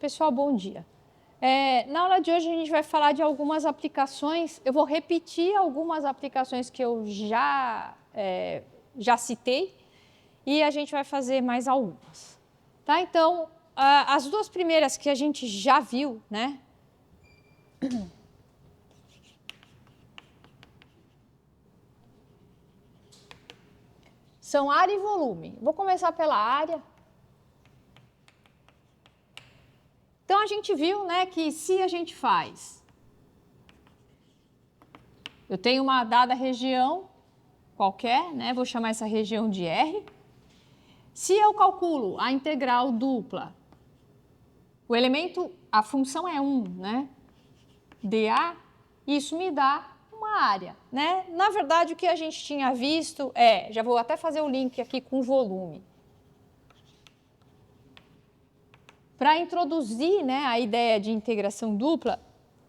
Pessoal, bom dia. Na aula de hoje a gente vai falar de algumas aplicações. Eu vou repetir algumas aplicações que eu já citei e a gente vai fazer mais algumas. Tá? Então, as duas primeiras que a gente já viu, né? São área e volume. Vou começar pela área. Então, a gente viu, né, que se a gente faz... Eu tenho uma dada região qualquer, né, vou chamar essa região de R. Se eu calculo a integral dupla, o elemento, a função é 1, né, dA, isso me dá uma área, né? Na verdade, o que a gente tinha visto já vou até fazer o link aqui com o volume. Para introduzir, né, a ideia de integração dupla,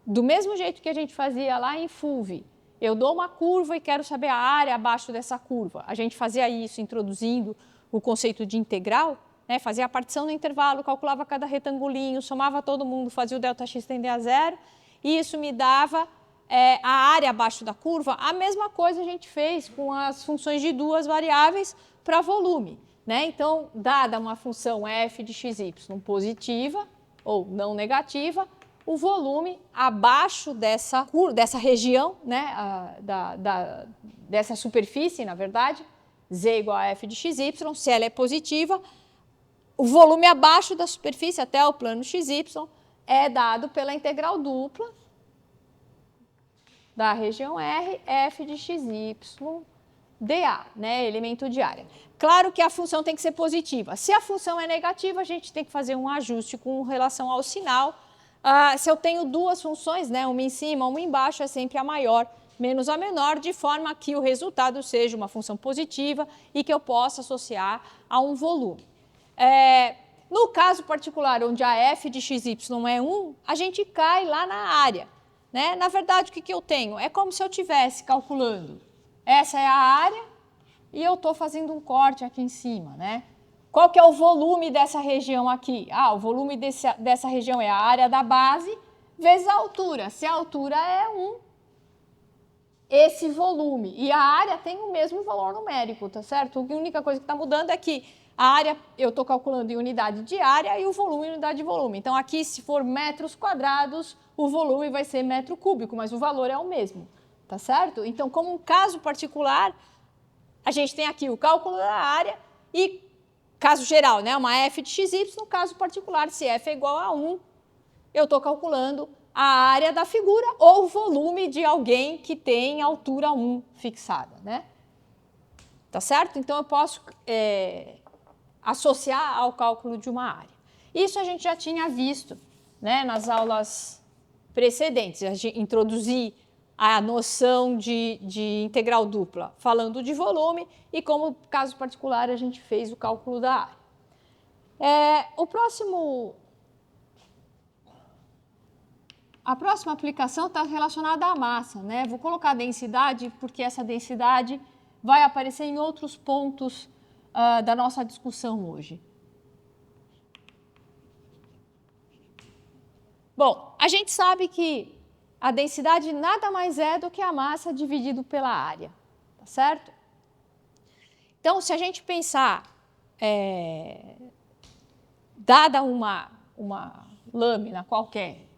do mesmo jeito que a gente fazia lá em FUV, eu dou uma curva e quero saber a área abaixo dessa curva. A gente fazia isso introduzindo o conceito de integral, né, fazia a partição no intervalo, calculava cada retangulinho, somava todo mundo, fazia o ΔX tender a zero, e isso me dava a área abaixo da curva. A mesma coisa a gente fez com as funções de duas variáveis para volume. Né? Então, dada uma função f de xy positiva ou não negativa, o volume abaixo dessa região, né, dessa superfície, na verdade, z igual a f de xy, se ela é positiva, o volume abaixo da superfície até o plano xy é dado pela integral dupla da região R, f de xy dA, né, elemento de área. Claro que a função tem que ser positiva. Se a função é negativa, a gente tem que fazer um ajuste com relação ao sinal. Se eu tenho duas funções, né, uma em cima, uma embaixo, é sempre a maior menos a menor, de forma que o resultado seja uma função positiva e que eu possa associar a um volume. No caso particular, onde a f de xy é 1, a gente cai lá na área. Né? Na verdade, o que eu tenho? É como se eu estivesse calculando. Essa é a área e eu estou fazendo um corte aqui em cima, né? Qual que é o volume dessa região aqui? O volume dessa região é a área da base vezes a altura. Se a altura é 1, esse volume. E a área tem o mesmo valor numérico, tá certo? A única coisa que está mudando é que a área eu estou calculando em unidade de área e o volume em unidade de volume. Então, aqui, se for metros quadrados, o volume vai ser metro cúbico, mas o valor é o mesmo. Tá certo? Então, como um caso particular, a gente tem aqui o cálculo da área e, caso geral, né, uma f de xy, no caso particular, se f é igual a 1, eu estou calculando a área da figura ou o volume de alguém que tem altura 1 fixada. Né? Tá certo? Então, eu posso associar ao cálculo de uma área. Isso a gente já tinha visto, né, nas aulas precedentes. A gente introduzir a noção de integral dupla, falando de volume, e como caso particular a gente fez o cálculo da área. A próxima aplicação está relacionada à massa. Né? Vou colocar a densidade, porque essa densidade vai aparecer em outros pontos da nossa discussão hoje. Bom, a gente sabe que a densidade nada mais é do que a massa dividido pela área, tá certo? Então, se a gente pensar, dada uma lâmina qualquer,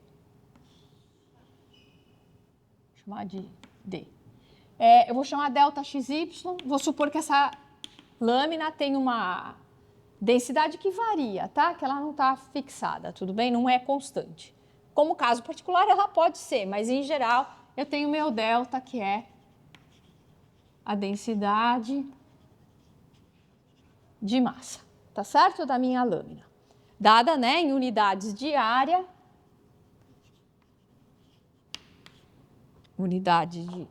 vou chamar de D, eu vou chamar ΔXY, vou supor que essa lâmina tem uma densidade que varia, tá? Que ela não está fixada, tudo bem? Não é constante. Como caso particular, ela pode ser, mas em geral eu tenho meu delta, que é a densidade de massa, tá certo? Da minha lâmina. Dada, né, em unidades de área, unidade de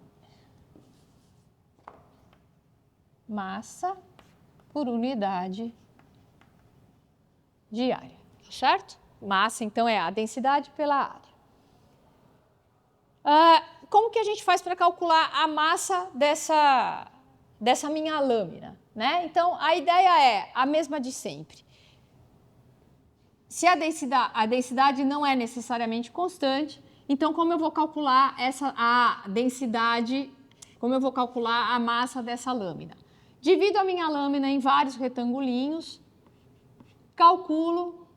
massa por unidade de área, certo? Massa, então, é a densidade pela área. Como que a gente faz para calcular a massa dessa minha lâmina? Né? Então, a ideia é a mesma de sempre. se a densidade não é necessariamente constante, então como eu vou calcular a densidade, como eu vou calcular a massa dessa lâmina? Divido a minha lâmina em vários retangulinhos, calculo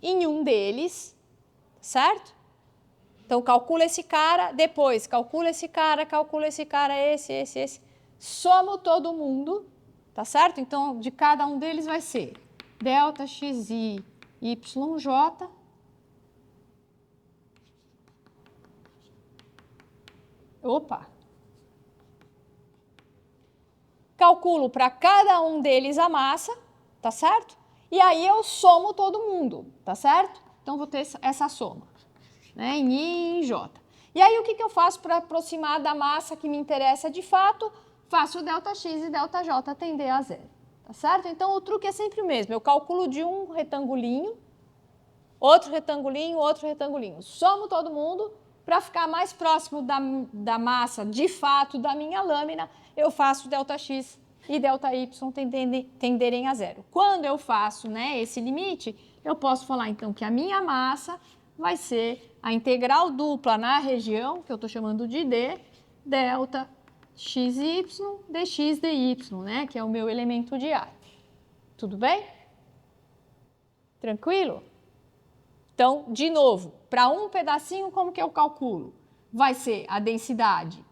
em um deles, certo? Então, calcula esse cara, depois calcula esse cara, esse. Somo todo mundo, tá certo? Então, de cada um deles vai ser delta xi yj. Opa! Calculo para cada um deles a massa, tá certo? E aí eu somo todo mundo, tá certo? Então, vou ter essa soma, né, em I e em J. E aí, o que eu faço para aproximar da massa que me interessa de fato? Faço ΔX e ΔJ tender a zero, tá certo? Então, o truque é sempre o mesmo. Eu calculo de um retangulinho, outro retangulinho. Somo todo mundo. Para ficar mais próximo da massa de fato da minha lâmina, eu faço ΔX e ΔY tenderem a zero. Quando eu faço, né, esse limite, eu posso falar então que a minha massa vai ser a integral dupla na região, que eu estou chamando de D, delta xy dx dy, né, que é o meu elemento de área. Tudo bem? Tranquilo? Então, de novo, para um pedacinho, como que eu calculo? Vai ser a densidade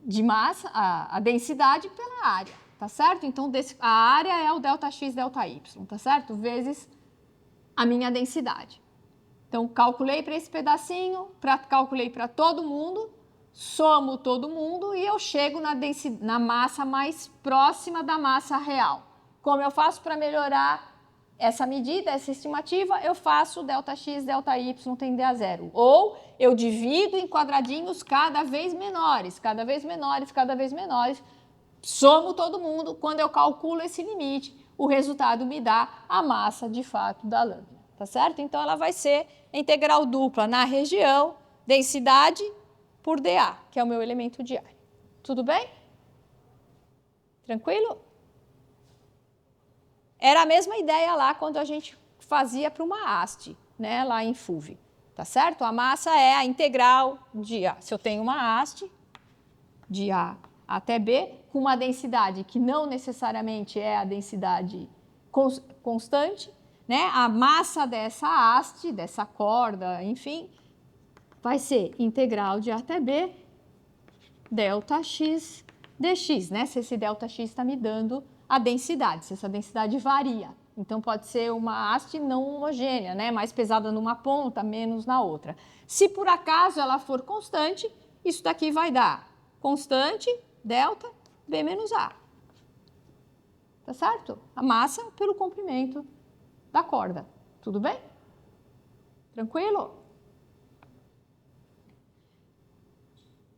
de massa, a densidade pela área, tá certo? Então, a área é o ΔX, ΔY, tá certo? Vezes a minha densidade. Então, calculei para esse pedacinho, calculei para todo mundo, somo todo mundo e eu chego na massa mais próxima da massa real. Como eu faço para melhorar essa medida, essa estimativa, eu faço ΔX, ΔY tender a zero. Ou eu divido em quadradinhos cada vez menores, somo todo mundo. Quando eu calculo esse limite, o resultado me dá a massa de fato da lâmina, tá certo? Então, ela vai ser integral dupla na região, densidade por dA, que é o meu elemento de área. Tudo bem? Tranquilo? Era a mesma ideia lá quando a gente fazia para uma haste, né, lá em FUV, tá certo? A massa é a integral de A. Se eu tenho uma haste de A até B, com uma densidade que não necessariamente é a densidade constante, né, a massa dessa haste, dessa corda, enfim, vai ser integral de A até B, ΔX dx, né? Se esse ΔX está me dando a densidade, se essa densidade varia. Então, pode ser uma haste não homogênea, né? Mais pesada numa ponta, menos na outra. Se por acaso ela for constante, isso daqui vai dar constante, delta, B menos A. Tá certo? A massa pelo comprimento da corda. Tudo bem? Tranquilo?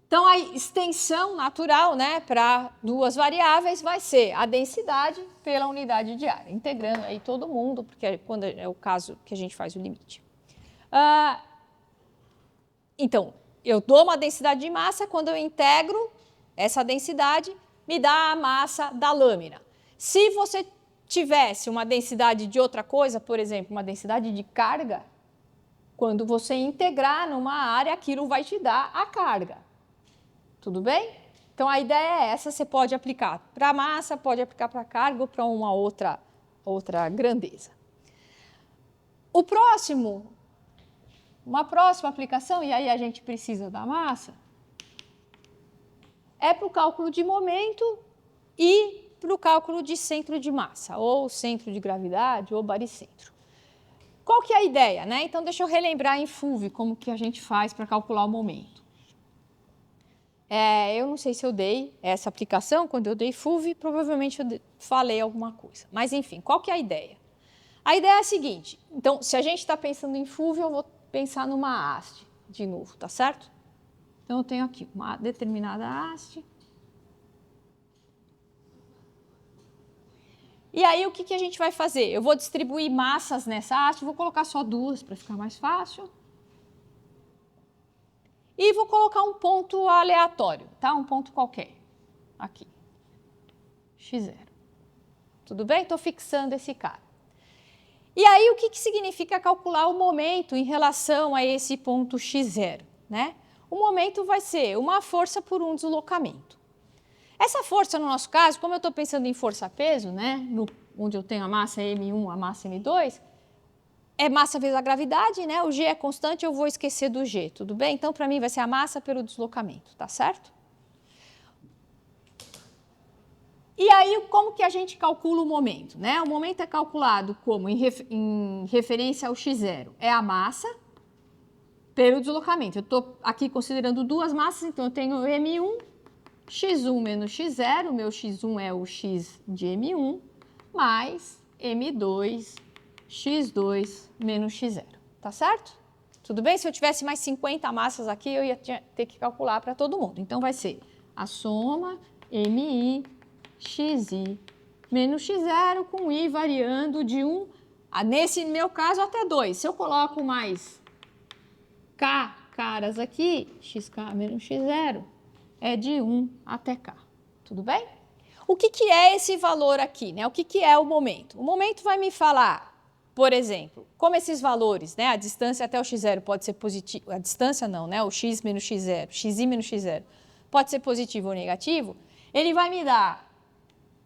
Então, a extensão natural, né, para duas variáveis vai ser a densidade pela unidade de área, integrando aí todo mundo, porque quando é o caso que a gente faz o limite. Então, eu dou uma densidade de massa, quando eu integro essa densidade, me dá a massa da lâmina. Se você tivesse uma densidade de outra coisa, por exemplo, uma densidade de carga, quando você integrar numa área, aquilo vai te dar a carga. Tudo bem? Então, a ideia é essa, você pode aplicar para massa, pode aplicar para carga ou para uma outra grandeza. Uma próxima aplicação, e aí a gente precisa da massa, é para o cálculo de momento e para o cálculo de centro de massa, ou centro de gravidade, ou baricentro. Qual que é a ideia, né? Então, deixa eu relembrar em FUV como que a gente faz para calcular o momento. Eu não sei se eu dei essa aplicação, quando eu dei FUV, provavelmente eu falei alguma coisa. Mas, enfim, qual que é a ideia? A ideia é a seguinte, então, se a gente está pensando em FUV, eu vou pensar numa haste, de novo, tá certo? Então, eu tenho aqui uma determinada haste. E aí, o que a gente vai fazer? Eu vou distribuir massas nessa haste, vou colocar só duas para ficar mais fácil. E vou colocar um ponto aleatório, tá? Um ponto qualquer, aqui, x0. Tudo bem? Estou fixando esse cara. E aí, o que significa calcular o momento em relação a esse ponto x0, né? O momento vai ser uma força por um deslocamento. Essa força, no nosso caso, como eu estou pensando em força-peso, né? Onde eu tenho a massa M1, a massa M2, é massa vezes a gravidade, né? O G é constante, eu vou esquecer do G, tudo bem? Então, para mim, vai ser a massa pelo deslocamento, tá certo? E aí, como que a gente calcula o momento, né? O momento é calculado como em referência ao x0. É a massa pelo deslocamento. Eu estou aqui considerando duas massas, então eu tenho M1, x1 menos x0, meu x1 é o x de M1, mais M2, x2 menos x0, tá certo? Tudo bem? Se eu tivesse mais 50 massas aqui, eu ia ter que calcular para todo mundo. Então, vai ser a soma MI, xi menos x0 com i variando de 1, nesse meu caso, até 2. Se eu coloco mais k caras aqui, xk menos x0, é de 1 até k. Tudo bem? O que é esse valor aqui, né? O que é o momento? O momento vai me falar, por exemplo, como esses valores, né? A distância até o x0 pode ser positivo, a distância não, né? O x menos x0, xi menos x0 pode ser positivo ou negativo. Ele vai me dar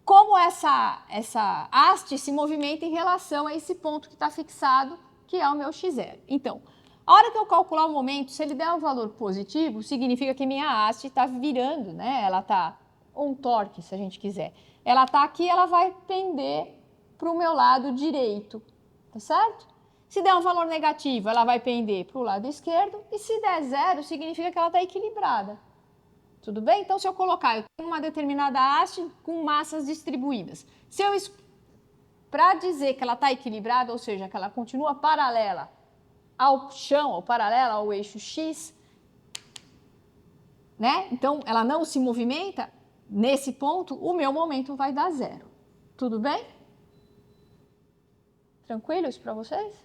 como essa haste se movimenta em relação a esse ponto que está fixado, que é o meu x0. Então, a hora que eu calcular o momento, se ele der um valor positivo, significa que minha haste está virando, né? Ela está, ou um torque, se a gente quiser. Ela está aqui, ela vai pender para o meu lado direito, tá certo? Se der um valor negativo, ela vai pender para o lado esquerdo, e se der zero, significa que ela está equilibrada. Tudo bem? Então, se eu colocar, eu tenho uma determinada haste com massas distribuídas. Para dizer que ela está equilibrada, ou seja, que ela continua paralela ao chão, ou paralela ao eixo X, né? Então, ela não se movimenta, nesse ponto, o meu momento vai dar zero. Tudo bem? Tranquilo isso para vocês?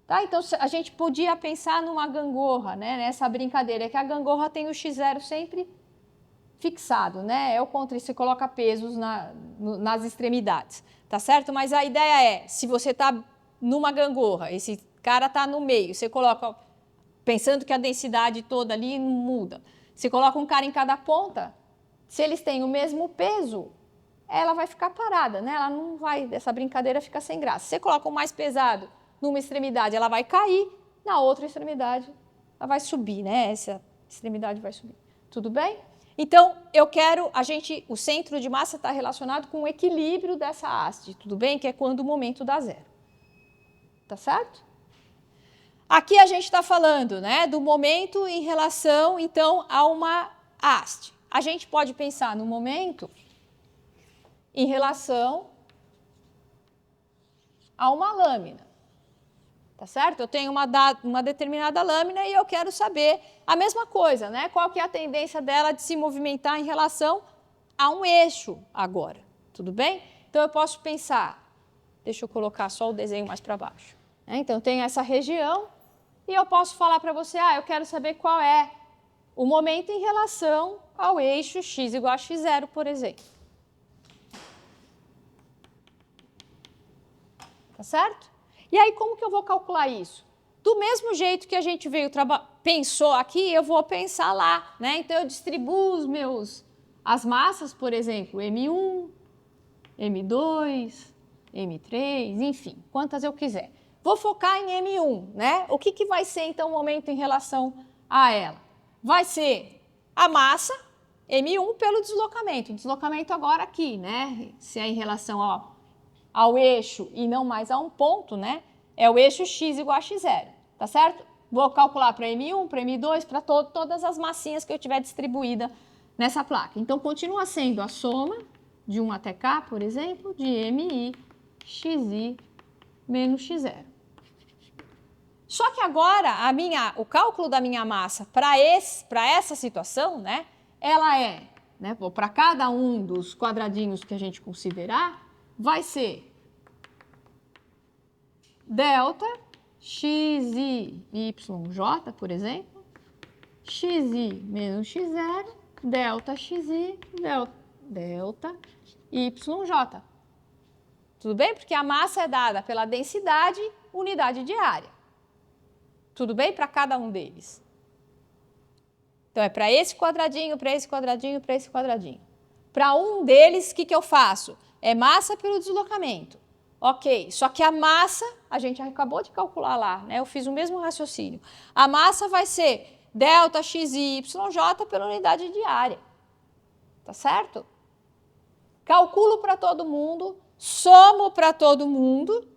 Tá? Então, a gente podia pensar numa gangorra, né? Nessa brincadeira, que a gangorra tem o x0 sempre fixado, né? É o contra, você coloca pesos nas extremidades, tá certo? Mas a ideia é, se você está numa gangorra, esse cara está no meio, você coloca, pensando que a densidade toda ali não muda, você coloca um cara em cada ponta, se eles têm o mesmo peso, ela vai ficar parada, né? Ela não vai, essa brincadeira fica sem graça. Se você coloca o mais pesado numa extremidade, ela vai cair, na outra extremidade, ela vai subir, né? Essa extremidade vai subir. Tudo bem? Então, o centro de massa está relacionado com o equilíbrio dessa haste, tudo bem? Que é quando o momento dá zero. Tá certo? Aqui a gente está falando, né, do momento em relação, então, a uma haste. A gente pode pensar no momento em relação a uma lâmina. Tá certo? Eu tenho uma determinada lâmina e eu quero saber a mesma coisa, né? Qual que é a tendência dela de se movimentar em relação a um eixo agora, tudo bem? Então, eu posso pensar, deixa eu colocar só o desenho mais para baixo. Né? Então, eu tenho essa região e eu posso falar para você, eu quero saber qual é o momento em relação ao eixo x igual a x0, por exemplo. Tá certo? E aí, como que eu vou calcular isso? Do mesmo jeito que a gente pensou aqui, eu vou pensar lá, né? Então, eu distribuo as massas, por exemplo, M1, M2, M3, enfim, quantas eu quiser. Vou focar em M1, né? O que vai ser, então, o momento em relação a ela? Vai ser a massa, M1, pelo deslocamento. O deslocamento agora aqui, né? Se é em relação ao eixo e não mais a um ponto, né? É o eixo x igual a x0, tá certo? Vou calcular para M1, para M2, para todas as massinhas que eu tiver distribuída nessa placa. Então, continua sendo a soma de 1 até k, por exemplo, de MI, xi menos x0. Só que agora, o cálculo da minha massa para essa situação, né? Ela é, né, para cada um dos quadradinhos que a gente considerar, vai ser delta xi yj, por exemplo, xi menos x0, delta xi, delta yj. Tudo bem? Porque a massa é dada pela densidade, unidade de área. Tudo bem? Para cada um deles. Então, é para esse quadradinho, para esse quadradinho, para esse quadradinho. Para um deles, o que eu faço? É massa pelo deslocamento. Ok, só que a massa, a gente acabou de calcular lá, né? Eu fiz o mesmo raciocínio. A massa vai ser delta xyj pela unidade de área. Tá certo? Calculo para todo mundo, somo para todo mundo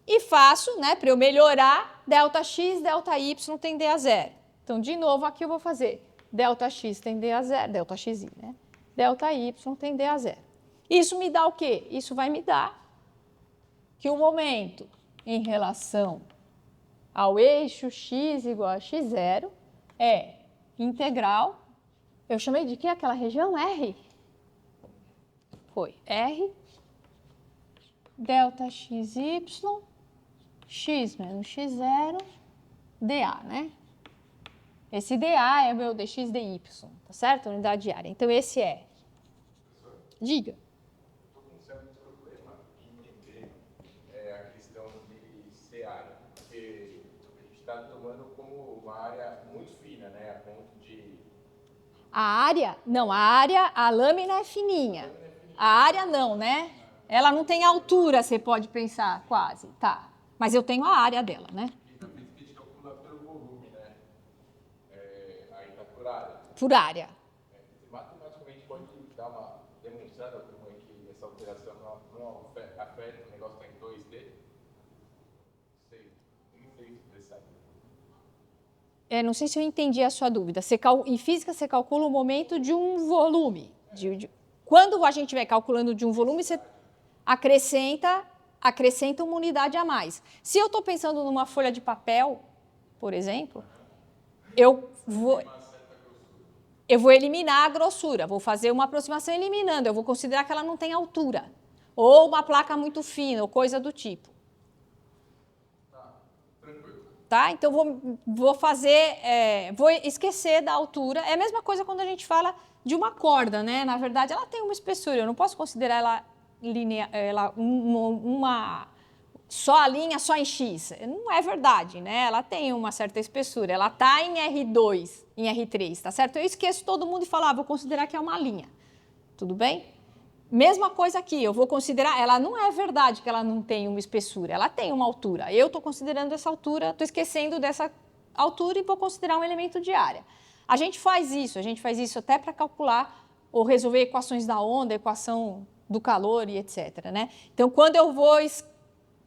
e faço, né, para eu melhorar, delta x, delta y tende a zero. Então, de novo, aqui eu vou fazer delta x tende a zero, delta xi, né? Delta y tende a zero. Isso me dá o quê? Isso vai me dar que o momento em relação ao eixo x igual a x0 é integral, eu chamei de quê? Aquela região R? Foi R, delta xy, x menos x0, dA, né? Esse dA é o meu dx dy, tá certo? Unidade de área. Então, esse é. Diga. Estou com um certo problema em entender a questão de ser área, porque a gente está tomando como uma área muito fina, né? A ponto de... A área? Não, a área, a lâmina é fininha. A área não, né? Ela não tem altura, você pode pensar, quase. Tá. Mas eu tenho a área dela, né? Então, por isso que a gente calcula pelo volume, né? Aí está por área. Por área. Você matematicamente pode dar uma demonstrada como é que essa alteração não afeta o negócio está em 2D? Não sei se você sabe. Não sei se eu entendi a sua dúvida. Em física, você calcula o momento de um volume. Quando a gente vai calculando de um volume, você acrescenta uma unidade a mais. Se eu estou pensando numa folha de papel, por exemplo, eu vou eliminar a grossura, vou fazer uma aproximação eliminando, eu vou considerar que ela não tem altura. Ou uma placa muito fina, ou coisa do tipo. Tá? Então, vou esquecer da altura. É a mesma coisa quando a gente fala de uma corda, né? Na verdade, ela tem uma espessura, eu não posso considerar ela linear, só a linha, só em X. Não é verdade, né? Ela tem uma certa espessura, ela está em R2, em R3, tá certo? Eu esqueço todo mundo e falo, vou considerar que é uma linha. Tudo bem? Mesma coisa aqui, eu vou considerar, ela não é verdade que ela não tem uma espessura, ela tem uma altura. Eu estou considerando essa altura, estou esquecendo dessa altura e vou considerar um elemento de área. A gente faz isso até para calcular ou resolver equações da onda, equação do calor e etc. Né? Então, quando eu vou,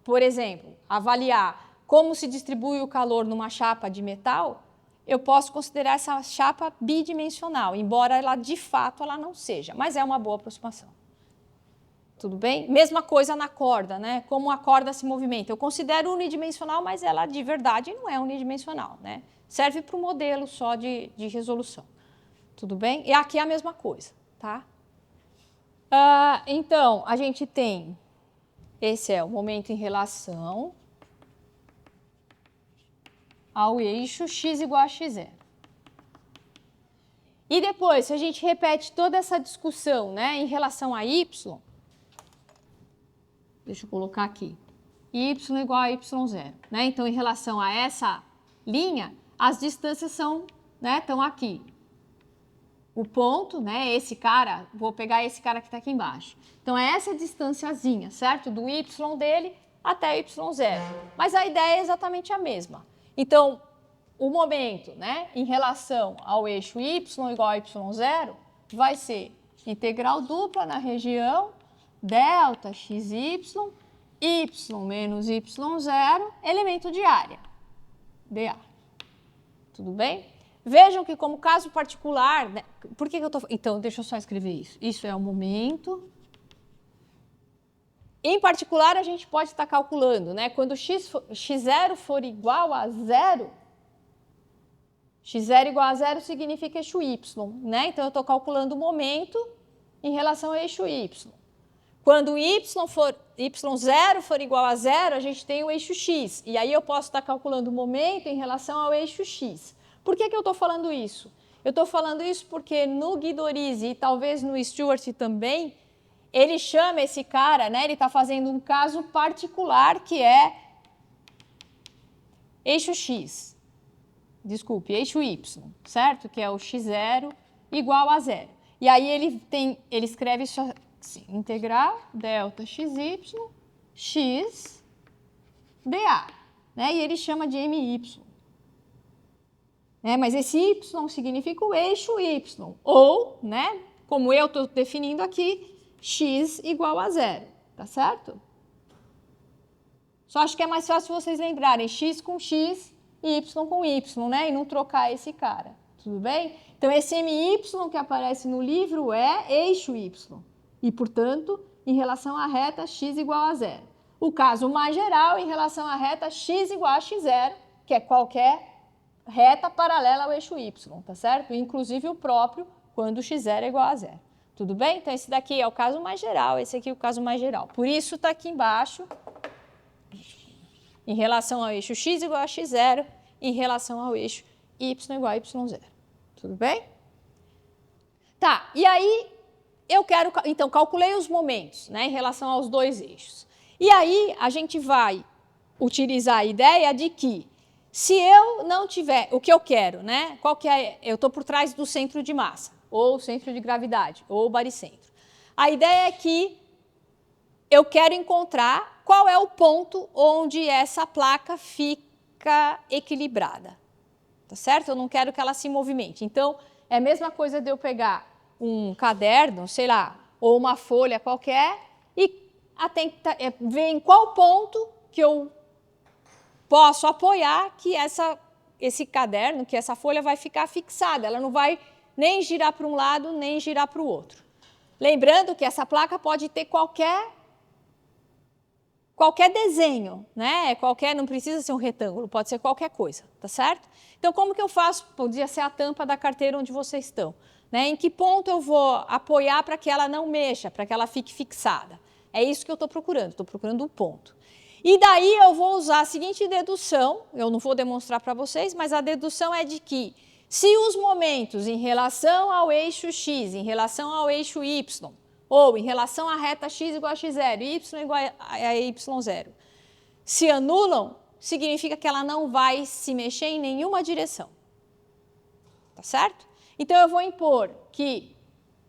por exemplo, avaliar como se distribui o calor numa chapa de metal, eu posso considerar essa chapa bidimensional, embora ela, de fato, ela não seja, mas é uma boa aproximação. Tudo bem? Mesma coisa na corda, né? Como a corda se movimenta. Eu considero unidimensional, mas ela de verdade não é unidimensional, né? Serve para o modelo só de resolução. Tudo bem? E aqui é a mesma coisa, tá? Então, a gente tem... Esse é o momento em relação ao eixo x igual a x0. E depois, se a gente repete toda essa discussão, né, em relação a y... Deixa eu colocar aqui. Y igual a y0. Né? Então, em relação a essa linha, as distâncias estão aqui. O ponto, né, esse cara, vou pegar esse cara que está aqui embaixo. Então, é essa distanciazinha, certo? Do y dele até y0. Mas a ideia é exatamente a mesma. Então, o momento, né, em relação ao eixo y igual a y0 vai ser integral dupla na região delta xy, y menos y0, elemento de área, dA. Tudo bem? Vejam que como caso particular, né, por que eu estou... Então, deixa eu só escrever isso. Isso é o momento. Em particular, a gente pode estar calculando, né, quando x0 for igual a zero, x0 igual a zero significa eixo y, né? Então, eu estou calculando o momento em relação ao eixo y. Quando y0 for igual a zero, a gente tem o eixo x. E aí eu posso estar calculando o momento em relação ao eixo x. Por que eu estou falando isso? Eu estou falando isso porque no Guidorizi e talvez no Stewart também, ele chama esse cara, né? Ele está fazendo um caso particular que é eixo X. Desculpe, eixo Y, certo? Que é o x0 igual a zero. E aí ele escreve isso assim, integral delta xy x dA, né? E ele chama de MY. Mas esse Y significa o eixo Y, ou, né, como eu estou definindo aqui, x igual a zero, tá certo? Só acho que é mais fácil vocês lembrarem x com x e y com y, né? E não trocar esse cara, tudo bem? Então, esse MY que aparece no livro é eixo y. E, portanto, em relação à reta x igual a zero. O caso mais geral em relação à reta x igual a x0, que é qualquer reta paralela ao eixo y, tá certo? Inclusive o próprio quando x0 é igual a zero. Tudo bem? Então, esse daqui é o caso mais geral, esse aqui é o caso mais geral. Por isso, está aqui embaixo, em relação ao eixo x igual a x0, em relação ao eixo y igual a y0. Tudo bem? Tá, e aí eu quero, então, calculei os momentos, né, em relação aos dois eixos. E aí a gente vai utilizar a ideia de que se eu não tiver o que eu quero, né, qual que é, eu estou por trás do centro de massa, ou centro de gravidade, ou baricentro. A ideia é que eu quero encontrar qual é o ponto onde essa placa fica equilibrada, tá certo? Eu não quero que ela se movimente. Então, é a mesma coisa de eu pegar um caderno, sei lá, ou uma folha qualquer e ver em qual ponto que eu posso apoiar que esse caderno, que essa folha vai ficar fixada. Ela não vai nem girar para um lado, nem girar para o outro. Lembrando que essa placa pode ter qualquer desenho, né? Não precisa ser um retângulo, pode ser qualquer coisa, tá certo? Então, como que eu faço? Podia ser a tampa da carteira onde vocês estão. Né? Em que ponto eu vou apoiar para que ela não mexa, para que ela fique fixada? É isso que eu estou procurando um ponto. E daí eu vou usar a seguinte dedução, eu não vou demonstrar para vocês, mas a dedução é de que se os momentos em relação ao eixo x, em relação ao eixo y, ou em relação à reta x igual a x0 e y igual a y0, se anulam, significa que ela não vai se mexer em nenhuma direção. Tá certo? Então, eu vou impor que,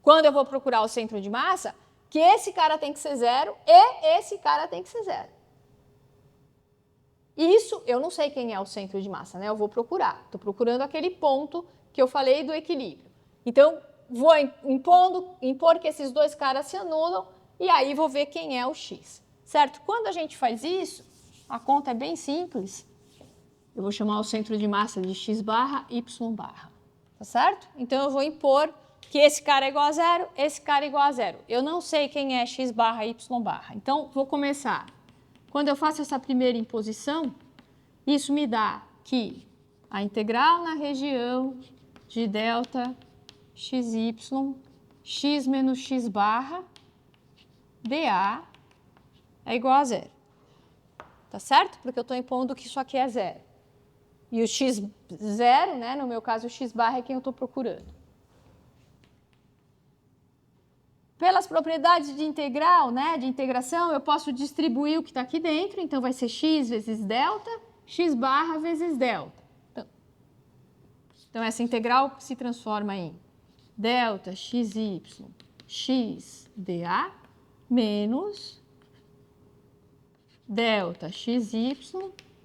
quando eu vou procurar o centro de massa, que esse cara tem que ser zero e esse cara tem que ser zero. Isso, eu não sei quem é o centro de massa, né? Eu vou procurar. Estou procurando aquele ponto que eu falei do equilíbrio. Então, vou impor que esses dois caras se anulam e aí vou ver quem é o x. Certo? Quando a gente faz isso, a conta é bem simples. Eu vou chamar o centro de massa de x barra, y barra. Tá certo? Então, eu vou impor que esse cara é igual a zero, esse cara é igual a zero. Eu não sei quem é x barra, y barra. Então, vou começar. Quando eu faço essa primeira imposição, isso me dá que a integral na região de delta xy, x menos x barra, dA é igual a zero. Tá certo? Porque eu estou impondo que isso aqui é zero. E o x0, né, no meu caso, o x barra é quem eu estou procurando. Pelas propriedades de integral, né, de integração, eu posso distribuir o que está aqui dentro. Então, vai ser x vezes delta, x barra vezes delta. Então, essa integral se transforma em delta xy x dA menos delta xy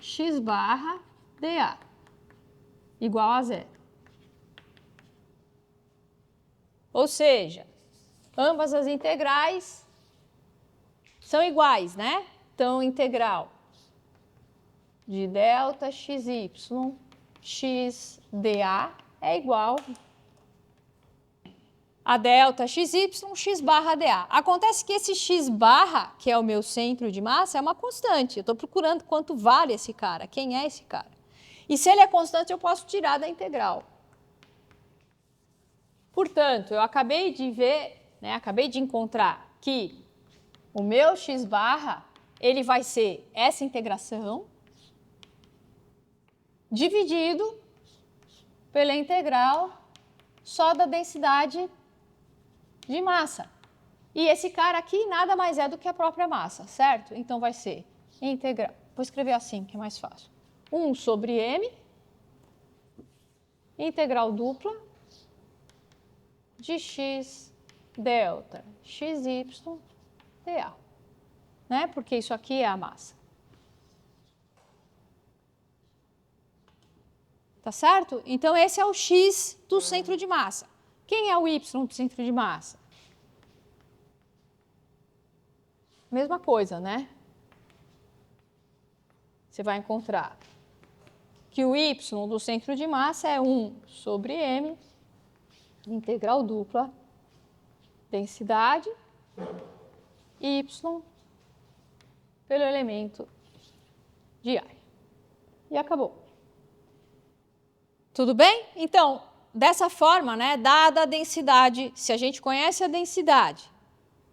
x barra dA igual a zero. Ou seja, ambas as integrais são iguais, né? Então, integral de delta xy x dA é igual a delta xy x barra dA. Acontece que esse x barra, que é o meu centro de massa, é uma constante. Eu estou procurando quanto vale esse cara, quem é esse cara. E se ele é constante, eu posso tirar da integral. Portanto, eu acabei de ver, né, acabei de encontrar que o meu x barra, ele vai ser essa integração dividido pela integral só da densidade de massa. E esse cara aqui nada mais é do que a própria massa, certo? Então vai ser integral. Vou escrever assim, que é mais fácil. 1 sobre m, integral dupla de x delta xy dA. Né? Porque isso aqui é a massa. Tá certo? Então, esse é o x do centro de massa. Quem é o y do centro de massa? Mesma coisa, né? Você vai encontrar que o y do centro de massa é 1 sobre m, integral dupla, densidade, y pelo elemento de área. E acabou. Tudo bem? Então, dessa forma, né, dada a densidade, se a gente conhece a densidade,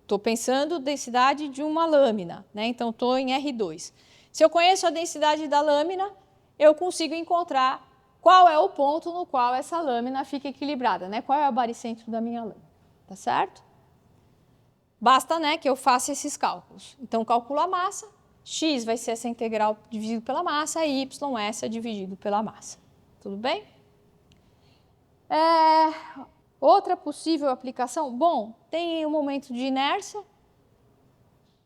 estou pensando densidade de uma lâmina, né, então estou em R2. Se eu conheço a densidade da lâmina, eu consigo encontrar qual é o ponto no qual essa lâmina fica equilibrada, né, qual é o baricentro da minha lâmina, tá certo? Basta, né, que eu faça esses cálculos. Então, calculo a massa, x vai ser essa integral dividido pela massa, e y essa dividido pela massa. Tudo bem? Outra possível aplicação, bom, tem um momento de inércia.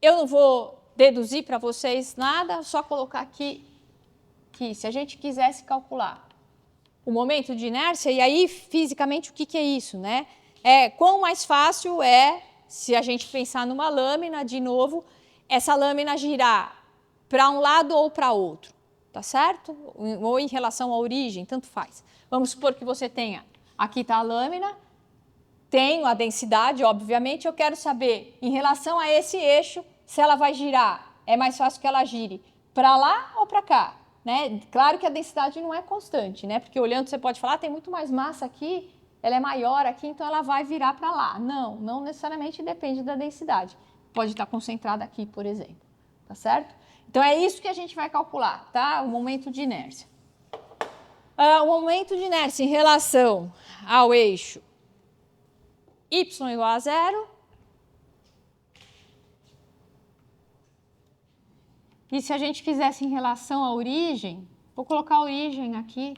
Eu não vou deduzir para vocês nada, só colocar aqui que se a gente quisesse calcular o momento de inércia, e aí fisicamente o que é isso, né? Quão mais fácil é, se a gente pensar numa lâmina, de novo, essa lâmina girar para um lado ou para outro, tá certo? Ou em relação à origem, tanto faz. Vamos supor que você tenha, aqui está a lâmina, tenho a densidade, obviamente, eu quero saber, em relação a esse eixo, se ela vai girar, é mais fácil que ela gire para lá ou para cá, né? Claro que a densidade não é constante, né? Porque olhando você pode falar, tem muito mais massa aqui, ela é maior aqui, então ela vai virar para lá. Não, não necessariamente depende da densidade. Pode estar concentrada aqui, por exemplo, tá certo? Então é isso que a gente vai calcular, tá? O momento de inércia. O momento de inércia em relação ao eixo y igual a 0. E se a gente quisesse em relação à origem, vou colocar a origem aqui.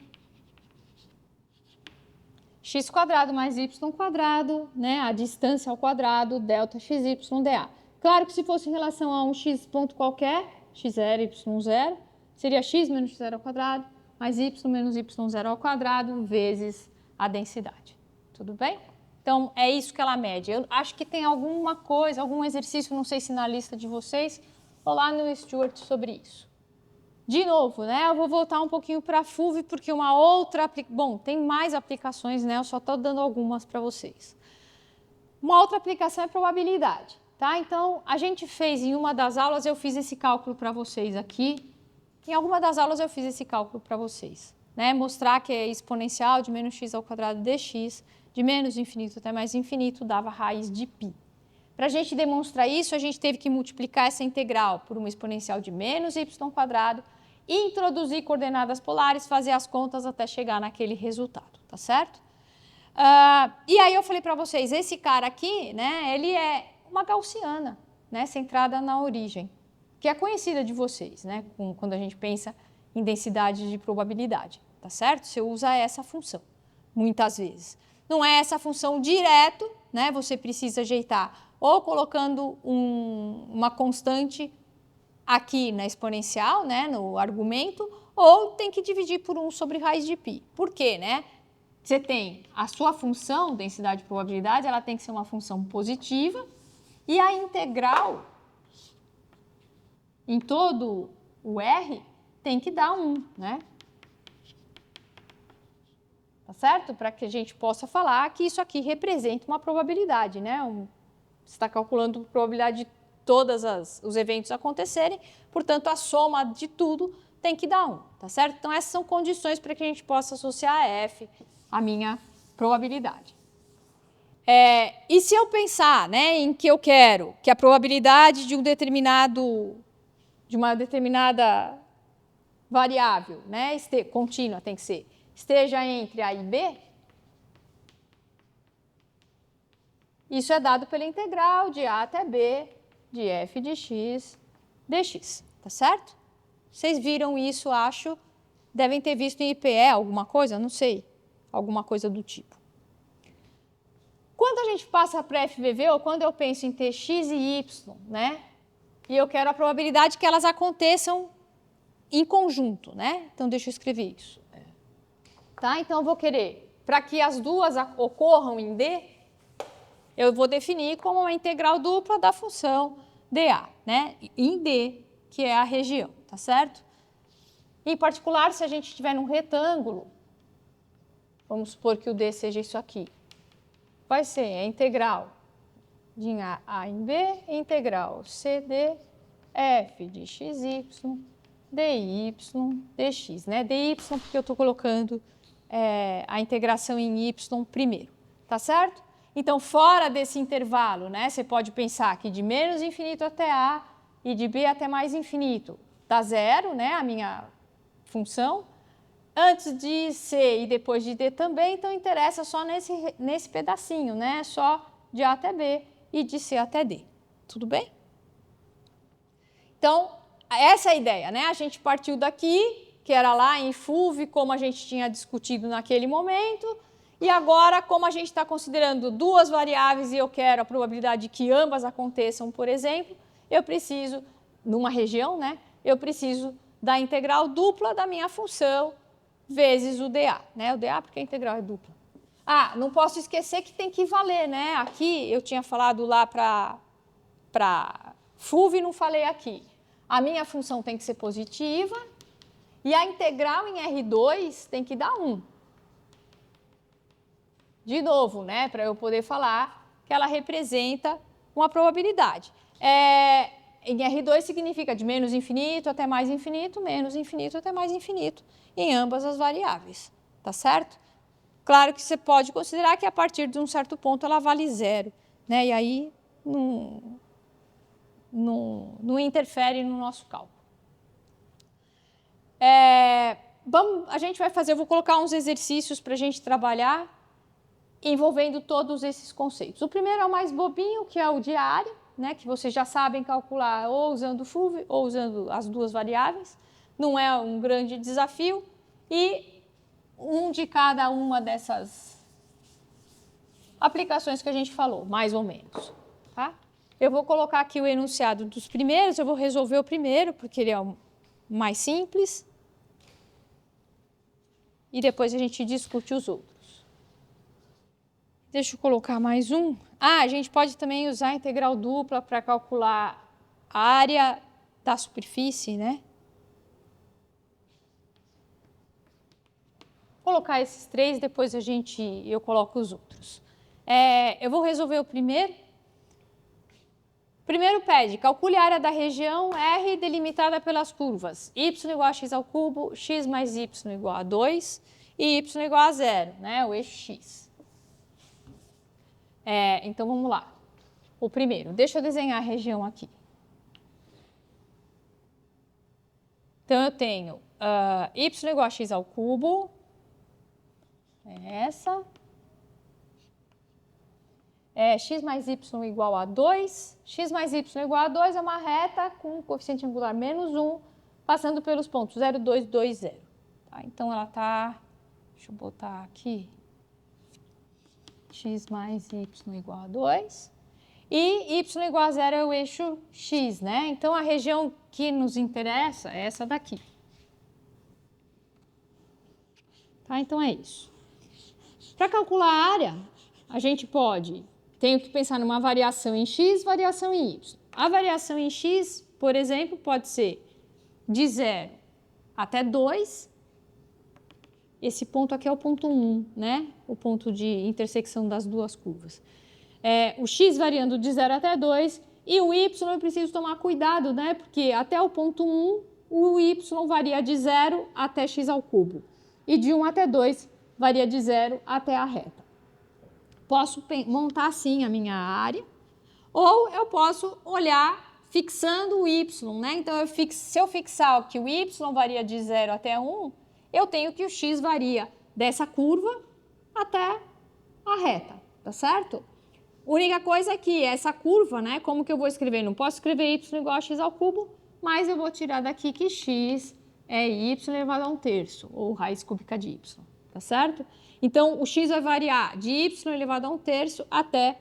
X quadrado mais y quadrado, né? A distância ao quadrado, delta xy dA. Claro que se fosse em relação a um x ponto qualquer, x0, y0, seria x menos x0 ao quadrado, mais y menos y0 ao quadrado, vezes a densidade. Tudo bem? Então, é isso que ela mede. Eu acho que tem alguma coisa, algum exercício, não sei se na lista de vocês, ou lá no Stuart sobre isso. De novo, né? Eu vou voltar um pouquinho para a FUV, porque uma outra... Bom, tem mais aplicações, né? Eu só estou dando algumas para vocês. Uma outra aplicação é probabilidade, tá? Então, a gente fez em uma das aulas, eu fiz esse cálculo para vocês aqui. Em alguma das aulas eu fiz esse cálculo para vocês, né? Mostrar que é exponencial de menos x ao quadrado dx, de menos infinito até mais infinito, dava raiz de π. Para a gente demonstrar isso, a gente teve que multiplicar essa integral por uma exponencial de menos y quadrado, introduzir coordenadas polares, fazer as contas até chegar naquele resultado, tá certo? E aí eu falei para vocês, esse cara aqui, né, ele é uma gaussiana, né, centrada na origem, que é conhecida de vocês, né, quando a gente pensa em densidade de probabilidade, tá certo? Você usa essa função, muitas vezes. Não é essa função direto, né, você precisa ajeitar ou colocando uma constante aqui na exponencial, né, no argumento, ou tem que dividir por 1 sobre raiz de π. Por quê, né? Você tem a sua função, densidade de probabilidade, ela tem que ser uma função positiva, e a integral em todo o R tem que dar 1, né? Tá certo? Para que a gente possa falar que isso aqui representa uma probabilidade, né? Você está calculando a probabilidade de todos os eventos acontecerem, portanto, a soma de tudo tem que dar 1, tá certo? Então, essas são condições para que a gente possa associar a F à minha probabilidade. E se eu pensar, né, em que eu quero que a probabilidade de uma determinada variável, né, contínua tem que ser, esteja entre A e B, Isso é dado pela integral de a até b de f de x dx, tá certo? Vocês viram isso, acho, devem ter visto em IPE alguma coisa, não sei, alguma coisa do tipo. Quando a gente passa para FVV, ou quando eu penso em ter x e y, né? E eu quero a probabilidade que elas aconteçam em conjunto, né? Então, deixa eu escrever isso. Tá? Então, eu vou querer, para que as duas ocorram em D, eu vou definir como uma integral dupla da função dA, né? Em D, que é a região, tá certo? Em particular, se a gente estiver num retângulo, vamos supor que o D seja isso aqui, vai ser a integral de A em B, integral CD, f de xy, dy, dx, né? dy porque eu estou colocando a integração em y primeiro, tá certo? Então, fora desse intervalo, né, você pode pensar que de menos infinito até A e de B até mais infinito dá zero, né, a minha função. Antes de C e depois de D também, então interessa só nesse pedacinho, né, só de A até B e de C até D. Tudo bem? Então, essa é a ideia, né? A gente partiu daqui, que era lá em FUV, como a gente tinha discutido naquele momento, e agora, como a gente está considerando duas variáveis e eu quero a probabilidade de que ambas aconteçam, por exemplo, eu preciso, numa região, né? Eu preciso da integral dupla da minha função vezes o dA, né? O dA porque a integral é dupla. Ah, não posso esquecer que tem que valer, né? Aqui eu tinha falado lá para FUV e não falei aqui. A minha função tem que ser positiva e a integral em R2 tem que dar 1. De novo, né? Para eu poder falar que ela representa uma probabilidade. Em R2 significa de menos infinito até mais infinito, menos infinito até mais infinito, em ambas as variáveis, tá certo? Claro que você pode considerar que a partir de um certo ponto ela vale zero, né? E aí não interfere no nosso cálculo. A gente vai fazer, eu vou colocar uns exercícios para a gente trabalhar envolvendo todos esses conceitos. O primeiro é o mais bobinho, que é o de área, né, que vocês já sabem calcular ou usando o FUV ou usando as duas variáveis. Não é um grande desafio. E um de cada uma dessas aplicações que a gente falou, mais ou menos. Tá? Eu vou colocar aqui o enunciado dos primeiros, eu vou resolver o primeiro, porque ele é o mais simples. E depois a gente discute os outros. Deixa eu colocar mais um. A gente pode também usar a integral dupla para calcular a área da superfície, né? Vou colocar esses três, depois eu coloco os outros. Eu vou resolver o primeiro. Primeiro pede, calcule a área da região R delimitada pelas curvas y igual a x ao cubo, x mais y igual a 2 e y igual a 0, né? O eixo x. Então, vamos lá. O primeiro, deixa eu desenhar a região aqui. Então, eu tenho y igual a x ao cubo, essa. X mais y igual a 2. X mais y igual a 2 é uma reta com coeficiente angular menos 1, passando pelos pontos 0, 2, 2, 0. Tá? Então, ela está... Deixa eu botar aqui. X mais y igual a 2. E y igual a 0 é o eixo x, né? Então, a região que nos interessa é essa daqui. Tá? Então, é isso. Para calcular a área, a gente tenho que pensar numa variação em x, variação em y. A variação em x, por exemplo, pode ser de 0 até 2. Esse ponto aqui é o ponto 1, né? O ponto de intersecção das duas curvas. O x variando de 0 até 2 e o y eu preciso tomar cuidado, né? Porque até o ponto 1, o y varia de 0 até x ao cubo. E de 1 até 2 varia de 0 até a reta. Posso montar assim a minha área, ou eu posso olhar fixando o y, né? Então, se eu fixar que o y varia de 0 até 1, eu tenho que o x varia dessa curva até a reta, tá certo? Única coisa é que essa curva, né, como que eu vou escrever? Não posso escrever y igual a x ao cubo, mas eu vou tirar daqui que x é y elevado a 1/3, ou raiz cúbica de y, tá certo? Então, o x vai variar de y elevado a 1/3 até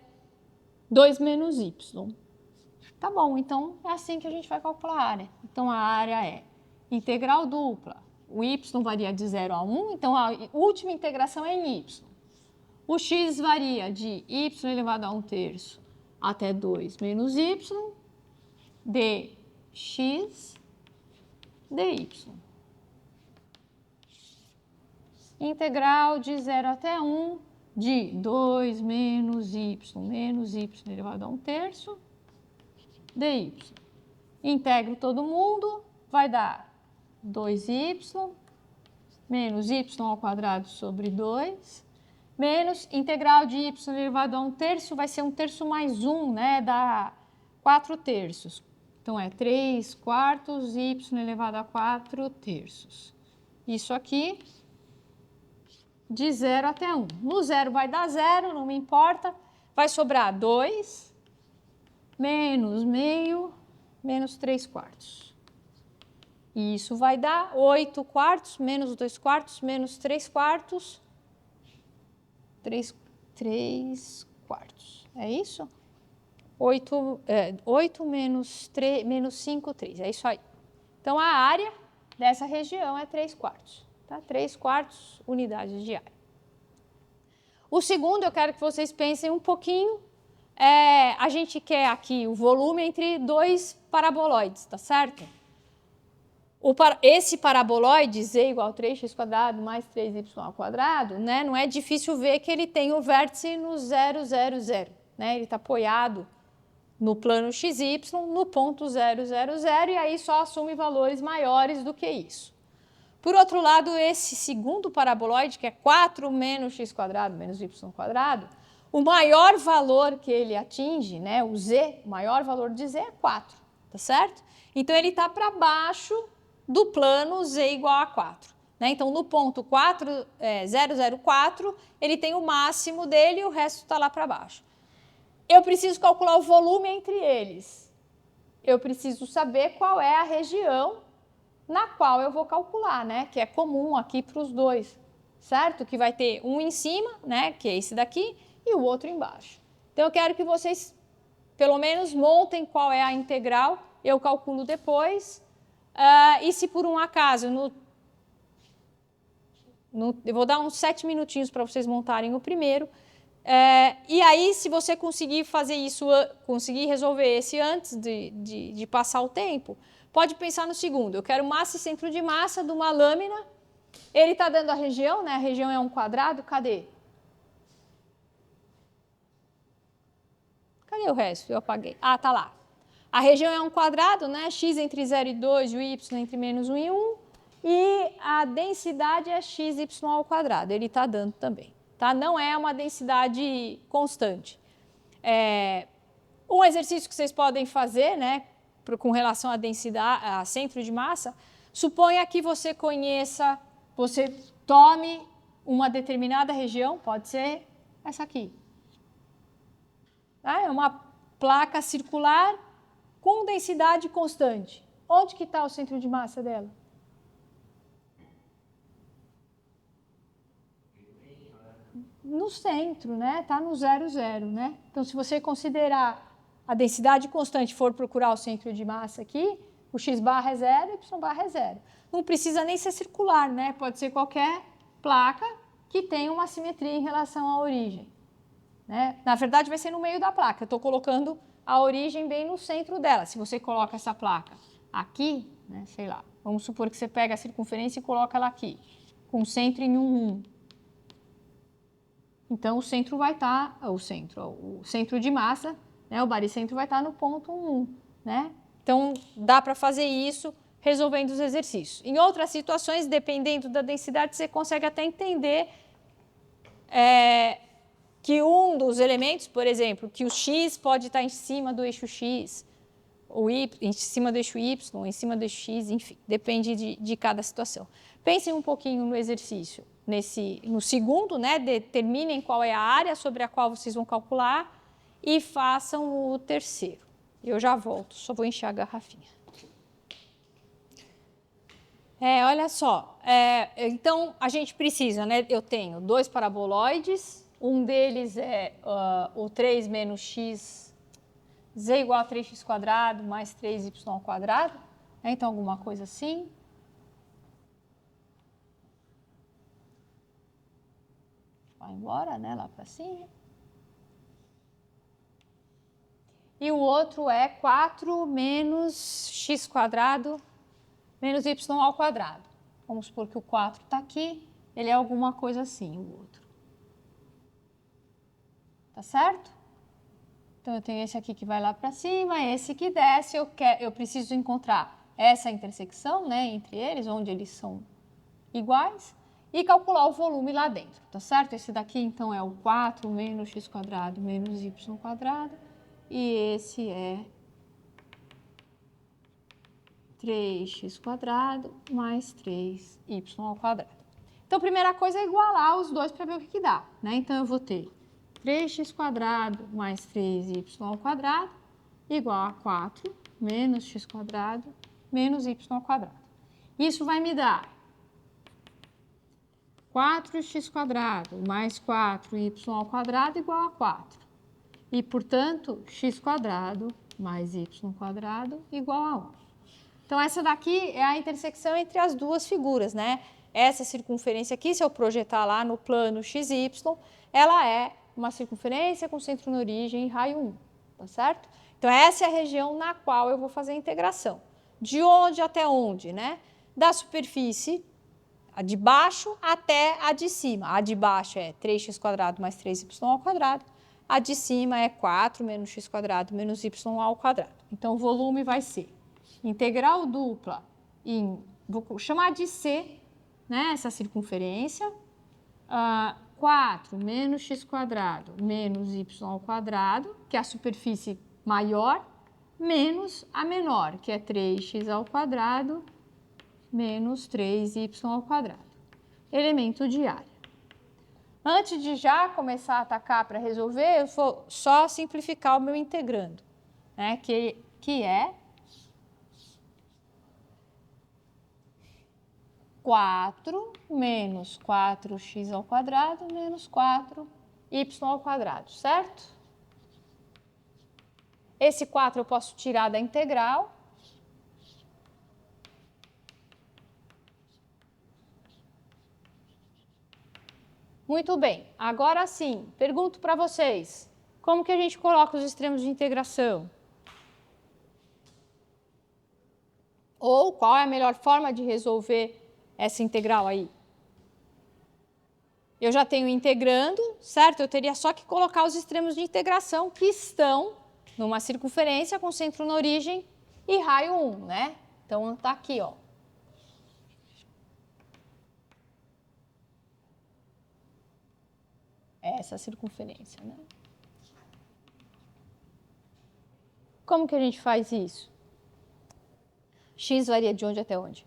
2 menos y. Tá bom, então é assim que a gente vai calcular a área. Então, a área é integral dupla. O y varia de 0 a 1, então a última integração é em y. O x varia de y elevado a 1/3 até 2 menos y, dx dy. Integral de 0 até 1 de 2 menos y elevado a 1/3 dy. Integro todo mundo, vai dar 2y menos y ao quadrado sobre 2, menos integral de y elevado a 1/3 vai ser 1/3 mais 1, né, dá 4/3. Então, é 3/4 y elevado a 4/3. Isso aqui, de 0 até 1. No 0 vai dar 0, não me importa. Vai sobrar 2 menos meio menos 3/4. E isso vai dar 8/4 menos 2/4 menos 3/4. 3/4. É isso? 8 menos 5/3. É isso aí. Então, a área dessa região é 3/4. Tá? 3/4 unidades de área. O segundo, eu quero que vocês pensem um pouquinho. A gente quer aqui o volume entre dois paraboloides, tá certo? Esse paraboloide, z igual a 3x² mais 3y², né, não é difícil ver que ele tem o vértice no 0, 0, 0. Né? Ele está apoiado no plano xy, no ponto 0, 0, 0, e aí só assume valores maiores do que isso. Por outro lado, esse segundo paraboloide, que é 4 menos x² menos y², o maior valor que ele atinge, né, o z, o maior valor de z é 4, tá certo? Então, ele está para baixo do plano z igual a 4. Né? Então, no ponto 0,04, ele tem o máximo dele e o resto está lá para baixo. Eu preciso calcular o volume entre eles. Eu preciso saber qual é a região na qual eu vou calcular, né? Que é comum aqui para os dois, certo? Que vai ter um em cima, né? Que é esse daqui, e o outro embaixo. Então, eu quero que vocês, pelo menos, montem qual é a integral. Eu calculo depois. E se por um acaso, eu vou dar uns 7 minutinhos para vocês montarem o primeiro. E aí, se você conseguir fazer isso, conseguir resolver esse antes de passar o tempo, pode pensar no segundo. Eu quero massa e centro de massa de uma lâmina. Ele está dando a região, né? A região é um quadrado. Cadê? Cadê o resto? Eu apaguei. Ah, tá lá. A região é um quadrado, né? X entre 0 e 2 e o y entre menos 1 e 1. E a densidade é xy ao quadrado. Ele está dando também. Tá? Não é uma densidade constante. Um exercício que vocês podem fazer, né, com relação à densidade, a centro de massa, suponha que você conheça, você tome uma determinada região, pode ser essa aqui. É uma placa circular com densidade constante. Onde que está o centro de massa dela? No centro, né? Está no 0, 0, né? Então, se você considerar a densidade constante, for procurar o centro de massa aqui, o x barra é 0 e y barra é 0. Não precisa nem ser circular, né? Pode ser qualquer placa que tenha uma simetria em relação à origem. Né? Na verdade, vai ser no meio da placa. Eu estou colocando a origem bem no centro dela. Se você coloca essa placa aqui, né, sei lá, vamos supor que você pega a circunferência e coloca ela aqui, com o centro em 1. Então, o centro vai estar, o centro de massa, né, o baricentro vai estar no ponto 1. Né? Então, dá para fazer isso resolvendo os exercícios. Em outras situações, dependendo da densidade, você consegue até entender que um dos elementos, por exemplo, que o x pode estar em cima do eixo x, o y em cima do eixo y, em cima do eixo x, enfim, depende de cada situação. Pensem um pouquinho no exercício. No segundo, né, determinem qual é a área sobre a qual vocês vão calcular e façam o terceiro. Eu já volto, só vou encher a garrafinha. Olha só, então a gente precisa, né? Eu tenho 2 paraboloides, um deles é o 3 menos x, z igual a 3x² mais 3y², né? Então alguma coisa assim. Vai embora, né? Lá para cima. E o outro é 4 menos x² menos y². Vamos supor que o 4 está aqui, ele é alguma coisa assim, o outro. Tá certo? Então, eu tenho esse aqui que vai lá para cima, esse que desce, eu preciso encontrar essa intersecção, né, entre eles, onde eles são iguais, e calcular o volume lá dentro, tá certo? Esse daqui, então, é o 4 menos x² menos y², e esse é 3x² mais 3y². Então, a primeira coisa é igualar os dois para ver o que dá, né? Então, eu vou ter 3x² mais 3y² igual a 4 menos x² menos y². Isso vai me dar 4x² mais 4y² igual a 4. E, portanto, x² mais y² igual a 1. Então, essa daqui é a intersecção entre as duas figuras, né? Essa circunferência aqui, se eu projetar lá no plano XY, ela é uma circunferência com centro na origem e raio 1, tá certo? Então, essa é a região na qual eu vou fazer a integração. De onde até onde, né? Da superfície, a de baixo até a de cima. A de baixo é 3x² mais 3y², a de cima é 4 menos x² menos y². Então, o volume vai ser integral dupla vou chamar de C, né, essa circunferência, 4 menos x² menos y², que é a superfície maior, menos a menor, que é 3x² menos 3y². Elemento de área. Antes de já começar a atacar para resolver, eu vou só simplificar o meu integrando, né, que é 4 menos 4x² menos 4y², certo? Esse 4 eu posso tirar da integral. Muito bem, agora sim, pergunto para vocês, como que a gente coloca os extremos de integração? Ou qual é a melhor forma de resolver essa integral aí? Eu já tenho integrando, certo? Eu teria só que colocar os extremos de integração que estão numa circunferência com centro na origem e raio 1, né? Então, tá aqui, ó. Essa circunferência, né? Como que a gente faz isso? X varia de onde até onde?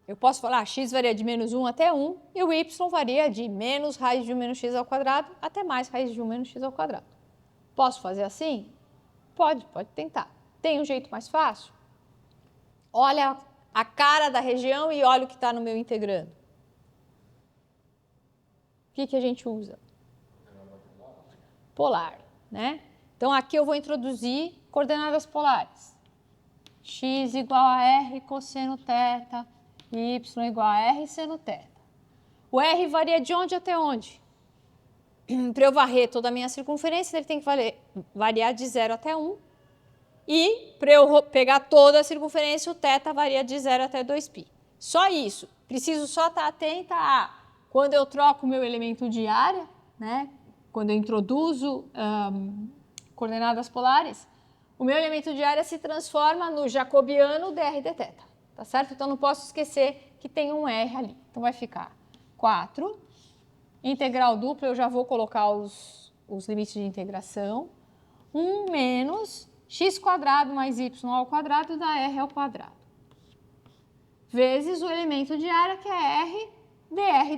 Eu posso falar, x varia de menos 1 até 1 e o y varia de menos raiz de 1 menos x² até mais raiz de 1 menos x². Posso fazer assim? Pode tentar. Tem um jeito mais fácil? Olha a cara da região e olha o que está no meu integrando. O que a gente usa? Polar, né? Então, aqui eu vou introduzir coordenadas polares. X igual a R cosseno θ, y igual a R seno θ. O R varia de onde até onde? Para eu varrer toda a minha circunferência, ele tem que variar de 0 até 1. E para eu pegar toda a circunferência, o θ varia de 0 até 2π. Só isso. Preciso só estar atenta a quando eu troco o meu elemento de área, né? Quando eu introduzo coordenadas polares, o meu elemento de área se transforma no jacobiano dr dθ, tá certo? Então, não posso esquecer que tem um R ali. Então, vai ficar 4, integral dupla, eu já vou colocar os limites de integração, 1 menos x² mais y² da R², vezes o elemento de área, que é R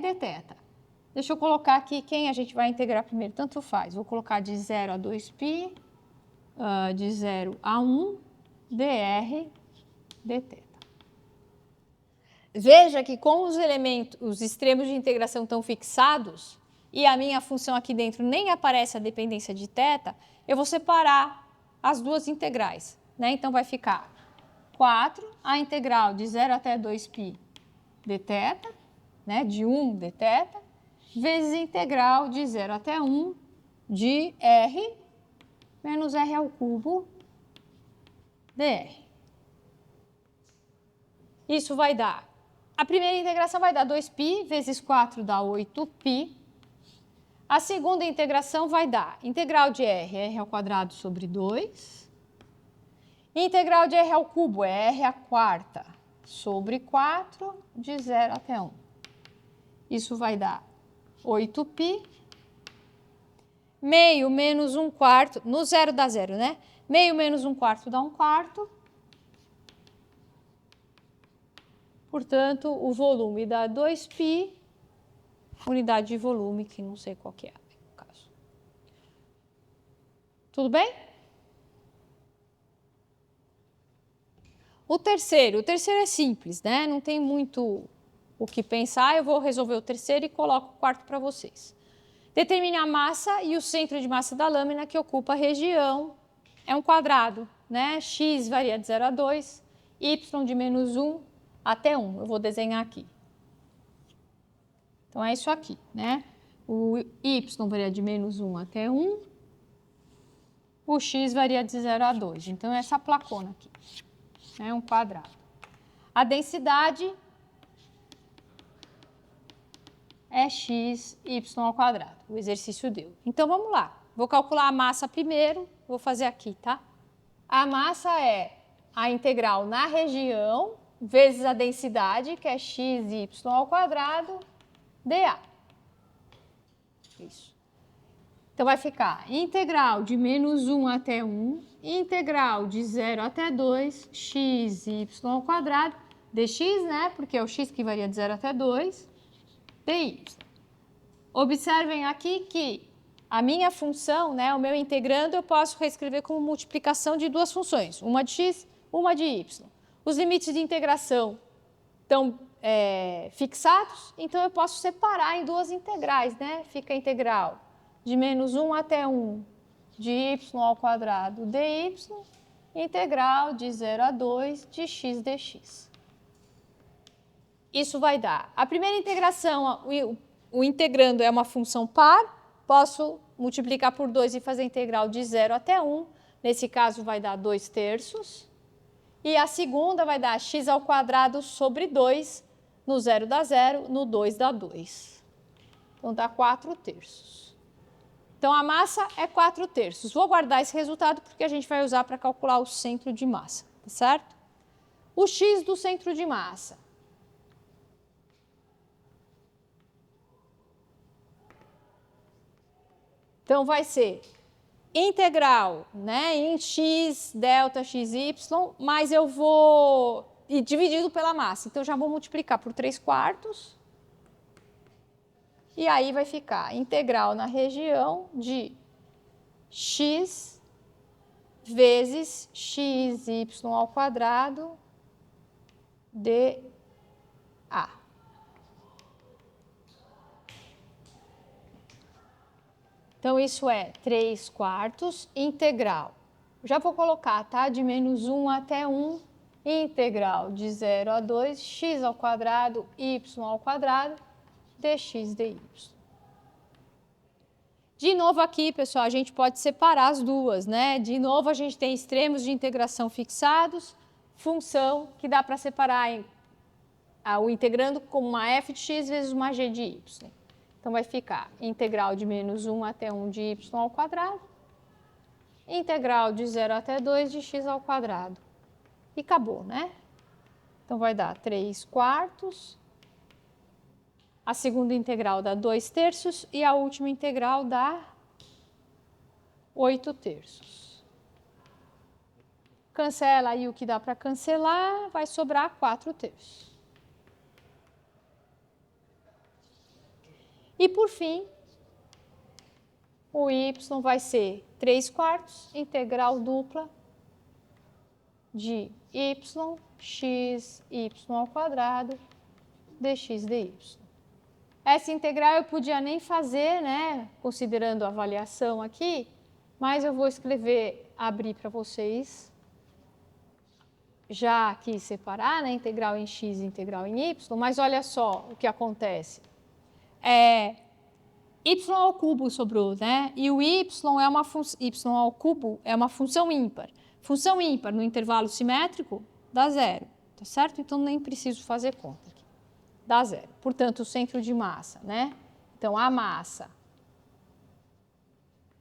dr dθ. Deixa eu colocar aqui quem a gente vai integrar primeiro, tanto faz. Vou colocar de 0 a 2π, de 0 a 1, dr dθ. Veja que como os elementos, os extremos de integração estão fixados e a minha função aqui dentro nem aparece a dependência de θ, eu vou separar as duas integrais, né? Então vai ficar 4, a integral de 0 até 2π dθ, né? De 1 dθ, vezes a integral de 0 até 1 de r menos r ao cubo dr. Isso vai dar, a primeira integração vai dar 2π vezes 4 dá 8π. A segunda integração vai dar integral de r ao quadrado sobre 2. Integral de r ao cubo é r à quarta sobre 4 de 0 até 1. Isso vai dar 8π. Meio menos 1/4, no zero dá zero, né? Meio menos 1/4 dá 1/4. Portanto, o volume dá 2π, unidade de volume, que não sei qual que é no caso. Tudo bem? O terceiro é simples, né? Não tem muito o que pensar, eu vou resolver o terceiro e coloco o quarto para vocês. Determine a massa e o centro de massa da lâmina que ocupa a região. É um quadrado, né? X varia de 0 a 2, y de menos 1 até 1. Eu vou desenhar aqui. Então, é isso aqui, né? O y varia de menos 1 até 1. O x varia de 0 a 2. Então, é essa placona aqui. É um quadrado. A densidade é x, y ao quadrado. O exercício deu. Então, vamos lá. Vou calcular a massa primeiro. Vou fazer aqui, tá? A massa é a integral na região vezes a densidade, que é x, y ao quadrado, dA. Isso. Então, vai ficar integral de menos 1 até 1, integral de 0 até 2, x, y ao quadrado, dx, né? Porque é o x que varia de 0 até 2, dy. Observem aqui que a minha função, né, o meu integrando, eu posso reescrever como multiplicação de duas funções, uma de x, uma de y. Os limites de integração estão fixados, então eu posso separar em duas integrais, né? Fica a integral de menos 1 até 1 de y ao quadrado dy, integral de 0 a 2 de x dx. Isso vai dar. A primeira integração, o integrando é uma função par, posso multiplicar por 2 e fazer a integral de 0 até 1. Nesse caso, vai dar 2/3. E a segunda vai dar x ao quadrado sobre 2. No 0 dá 0, no 2 dá 2. Então, dá 4/3. Então, a massa é 4/3. Vou guardar esse resultado porque a gente vai usar para calcular o centro de massa, tá certo? O x do centro de massa. Então, vai ser integral, né, em x, delta, xy, mas eu vou... E dividido pela massa. Então, já vou multiplicar por 3/4. E aí vai ficar integral na região de x vezes xy ao quadrado dA. Então, isso é 3/4 integral. Já vou colocar, tá? De menos 1 até 1, integral de 0 a 2, x ao quadrado, y ao quadrado, dx dy. De novo aqui, pessoal, a gente pode separar as duas, né? De novo, a gente tem extremos de integração fixados, função que dá para separar o integrando como uma f de x vezes uma g de y. Então, vai ficar integral de menos 1 até 1 de y ao quadrado, integral de 0 até 2 de x ao quadrado. E acabou, né? Então, vai dar 3/4. A segunda integral dá 2/3 e a última integral dá 8/3. Cancela aí o que dá para cancelar, vai sobrar 4/3. E, por fim, o y vai ser 3/4 integral dupla de y, x, y ao quadrado, dx dy. Essa integral eu podia nem fazer, né, considerando a avaliação aqui, mas eu vou escrever, abrir para vocês, já aqui separar, né, integral em x e integral em y, mas olha só o que acontece. Y ao cubo sobrou, né? E o y ao cubo é uma função ímpar. Função ímpar no intervalo simétrico dá zero, tá certo? Então nem preciso fazer conta aqui. Dá zero. Portanto, o centro de massa, né? Então a massa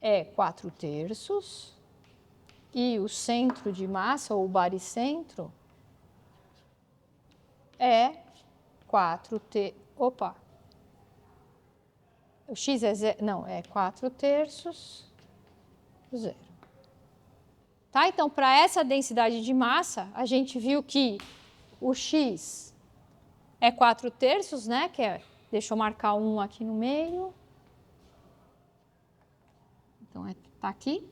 é 4/3 e o centro de massa, ou o baricentro, é 4/3. Opa! O x é zero, não, é 4/3 zero. Tá? Então, para essa densidade de massa, a gente viu que o x é 4/3, né? Que é, deixa eu marcar um aqui no meio. Então, tá aqui.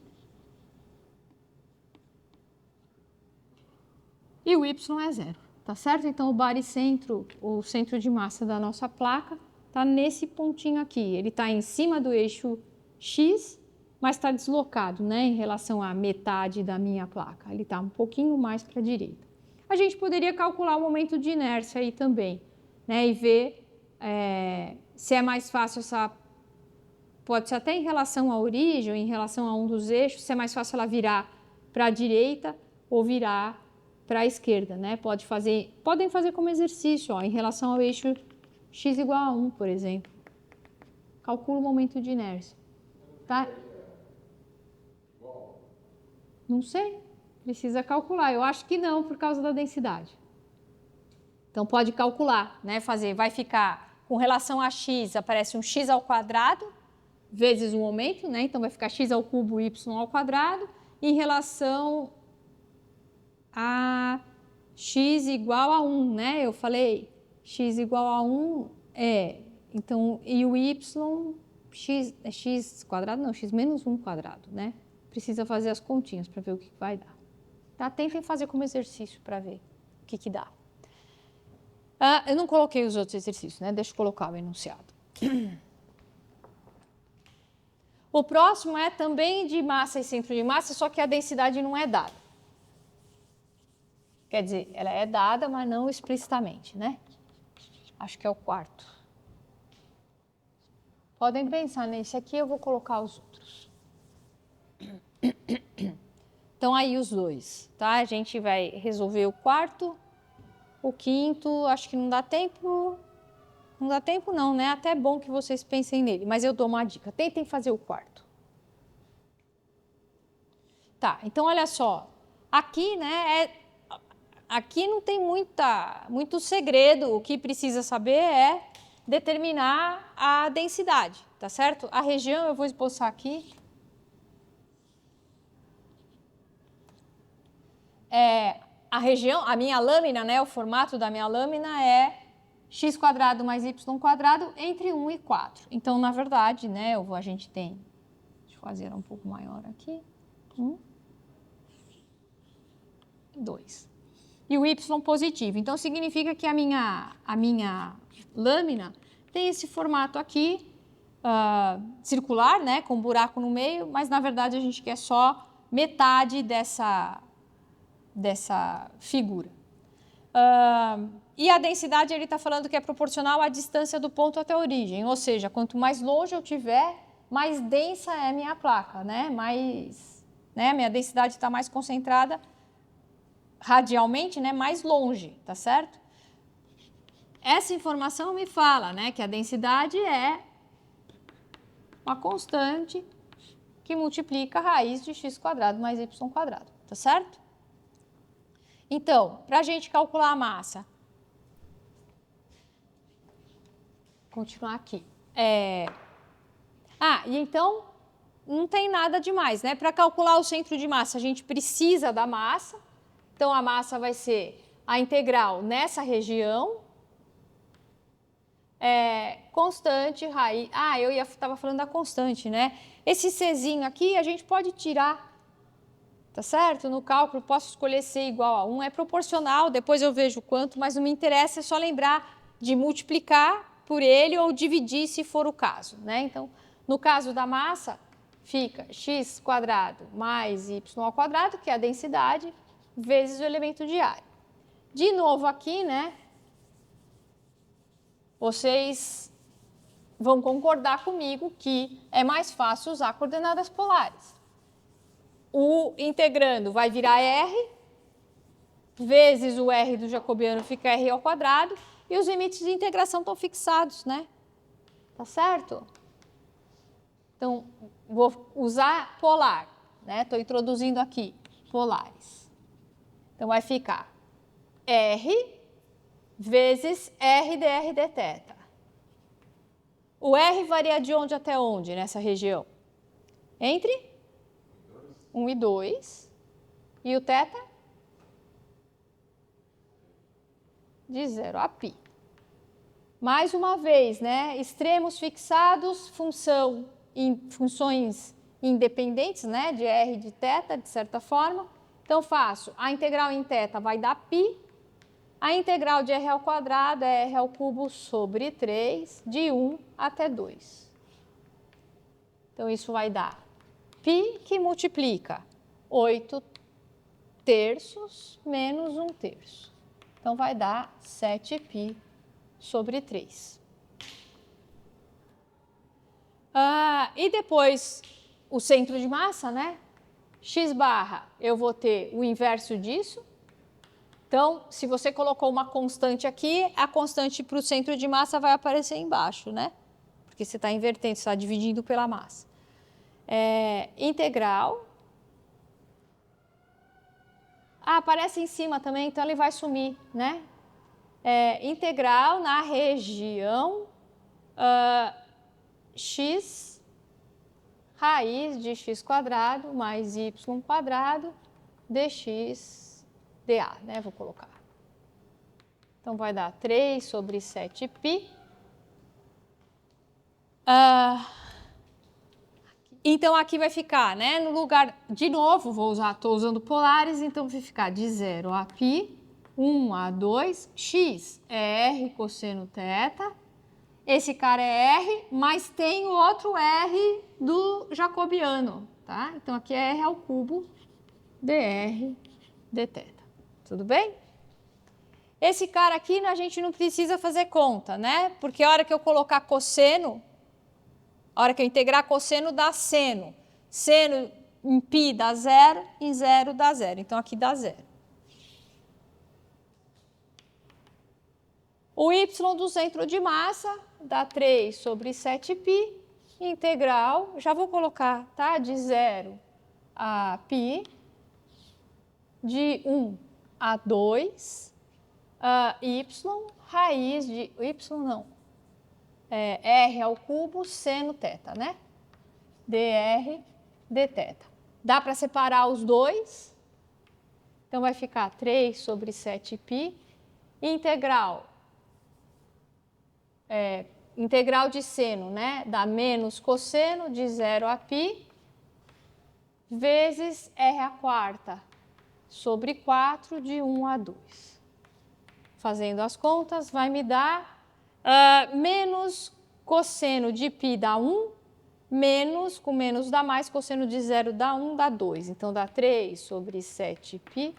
E o y é zero, tá certo? Então, o baricentro, o centro de massa da nossa placa, está nesse pontinho aqui. Ele está em cima do eixo x, mas está deslocado, né, em relação à metade da minha placa. Ele está um pouquinho mais para a direita. A gente poderia calcular o momento de inércia aí também, né, e ver se é mais fácil essa... Pode ser até em relação à origem, ou em relação a um dos eixos, se é mais fácil ela virar para a direita ou virar para a esquerda, né? Podem fazer como exercício, ó, em relação ao eixo x igual a 1, por exemplo. Calcula o momento de inércia. Tá? Não sei. Precisa calcular. Eu acho que não, por causa da densidade. Então, pode calcular, né? Vai ficar, com relação a x, aparece um x ao quadrado, vezes o momento, né? Então, vai ficar x ao cubo, y ao quadrado. Em relação a x igual a 1, né? Eu falei... x igual a 1 então, e o y, x quadrado, não, x menos 1 quadrado, né? Precisa fazer as continhas para ver o que vai dar. Tá? Tentem fazer como exercício para ver o que dá. Eu não coloquei os outros exercícios, né? Deixa eu colocar o enunciado. O próximo é também de massa e centro de massa, só que a densidade não é dada. Quer dizer, ela é dada, mas não explicitamente, né? Acho que é o quarto. Podem pensar nesse aqui, eu vou colocar os outros. Então, aí os dois, tá? A gente vai resolver o quarto, o quinto, acho que não dá tempo. Não dá tempo não, né? Até é bom que vocês pensem nele, mas eu dou uma dica. Tentem fazer o quarto. Tá, então olha só. Aqui, né, aqui não tem muito segredo. O que precisa saber é determinar a densidade, tá certo? A região eu vou esboçar aqui. A região, a minha lâmina, né, o formato da minha lâmina é x² mais y² entre 1 e 4. Então, na verdade, né, a gente tem... Deixa eu fazer um pouco maior aqui. 1, 2. E o y positivo. Então, significa que a minha lâmina tem esse formato aqui, circular, né, com um buraco no meio, mas, na verdade, a gente quer só metade dessa figura. E a densidade, ele está falando que é proporcional à distância do ponto até a origem, ou seja, quanto mais longe eu tiver, mais densa é a minha placa, né? Minha densidade está mais concentrada radialmente, né? Mais longe, tá certo? Essa informação me fala, né, que a densidade é uma constante que multiplica a raiz de x² mais y², tá certo? Então, para a gente calcular a massa, continuar aqui. E então, não tem nada demais, né? Para calcular o centro de massa, a gente precisa da massa. Então, a massa vai ser a integral nessa região. constante, raiz... eu estava falando da constante, né? Esse Czinho aqui a gente pode tirar, tá certo? No cálculo posso escolher C igual a 1, é proporcional, depois eu vejo quanto, mas não me interessa, é só lembrar de multiplicar por ele ou dividir se for o caso, né? Então, no caso da massa, fica x² mais y², que é a densidade, vezes o elemento de área. De novo aqui, né? Vocês vão concordar comigo que é mais fácil usar coordenadas polares. O integrando vai virar R, vezes o R do jacobiano fica R², e os limites de integração estão fixados, né? Tá certo? Então, vou usar polar, né? Estou introduzindo aqui polares. Então, vai ficar R vezes R dr dθ. O R varia de onde até onde nessa região? Entre 1 e 2. E o θ? De 0 a π. Mais uma vez, né? Extremos fixados, funções independentes, né? De R e de θ, de certa forma. Então, faço a integral em θ vai dar π. A integral de R² é R³ sobre 3, de 1 até 2. Então, isso vai dar π, que multiplica 8 terços menos 1 terço. Então, vai dar 7π sobre 3. E depois, o centro de massa, né? X barra, eu vou ter o inverso disso. Então, se você colocou uma constante aqui, a constante para o centro de massa vai aparecer embaixo, né? Porque você está invertendo, você está dividindo pela massa. Integral. Aparece em cima também, então ele vai sumir, né? Integral na região x raiz de x² mais y² dx dA, né? Vou colocar. Então, vai dar 3 sobre 7π. Então, aqui vai ficar, né? No lugar, de novo, estou usando polares, então vai ficar de 0 a π, 1 a 2, x é R cosseno θ. Esse cara é R, mas tem o outro R do jacobiano, tá? Então, aqui é R³ dr dθ. Tudo bem? Esse cara aqui a gente não precisa fazer conta, né? Porque a hora que eu colocar cosseno, a hora que eu integrar cosseno dá seno. Seno em π dá 0, em 0 dá 0. Então, aqui dá 0. O y do centro de massa dá 3 sobre 7π, integral, já vou colocar, tá? De 0 a π, de 1 a 2, y, raiz de... y não. R³ seno θ, né? dr dθ. Dá para separar os dois? Então, vai ficar 3 sobre 7π, integral de seno, né? Dá menos cosseno de 0 a π, vezes R² sobre 4 de 1 a 2. Fazendo as contas, vai me dar menos cosseno de π dá 1, menos, com menos dá mais, cosseno de 0 dá 1, dá 2. Então, dá 3 sobre 7π,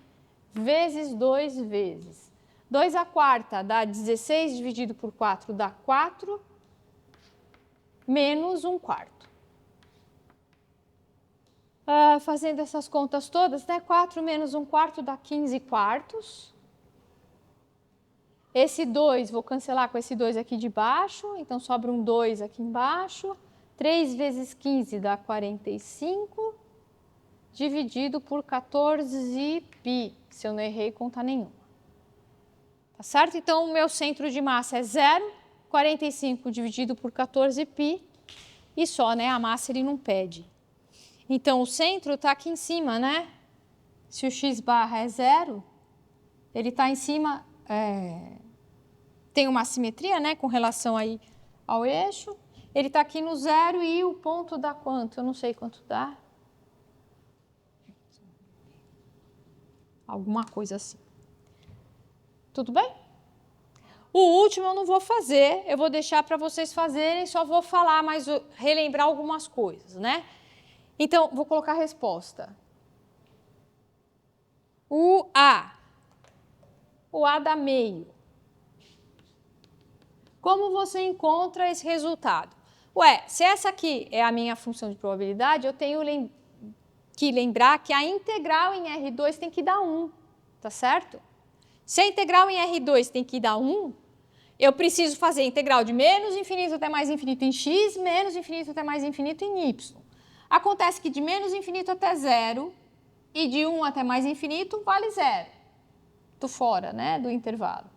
vezes 2 vezes. 2² dá 16, dividido por 4 dá 4, menos 1/4. Fazendo essas contas todas, né? 4 menos 1/4 dá 15/4. Esse 2, vou cancelar com esse 2 aqui de baixo, então sobra um 2 aqui embaixo. 3 vezes 15 dá 45, dividido por 14π, se eu não errei conta nenhuma. Tá certo? Então, o meu centro de massa é 0, 45 dividido por 14π, e só, né? A massa ele não pede. Então, o centro está aqui em cima, né? Se o x barra é 0, ele está em cima... tem uma assimetria, né, com relação aí ao eixo. Ele está aqui no 0 e o ponto dá quanto? Eu não sei quanto dá. Alguma coisa assim. Tudo bem? O último eu não vou fazer, eu vou deixar para vocês fazerem, só vou falar, mas relembrar algumas coisas, né? Então, vou colocar a resposta. O A dá meio. Como você encontra esse resultado? Ué, se essa aqui é a minha função de probabilidade, eu tenho que lembrar que a integral em R2 tem que dar 1, tá certo? Se a integral em R2 tem que dar 1, eu preciso fazer a integral de menos infinito até mais infinito em x, menos infinito até mais infinito em y. Acontece que de menos infinito até 0 e de 1 até mais infinito vale 0. Estou fora, né, do intervalo.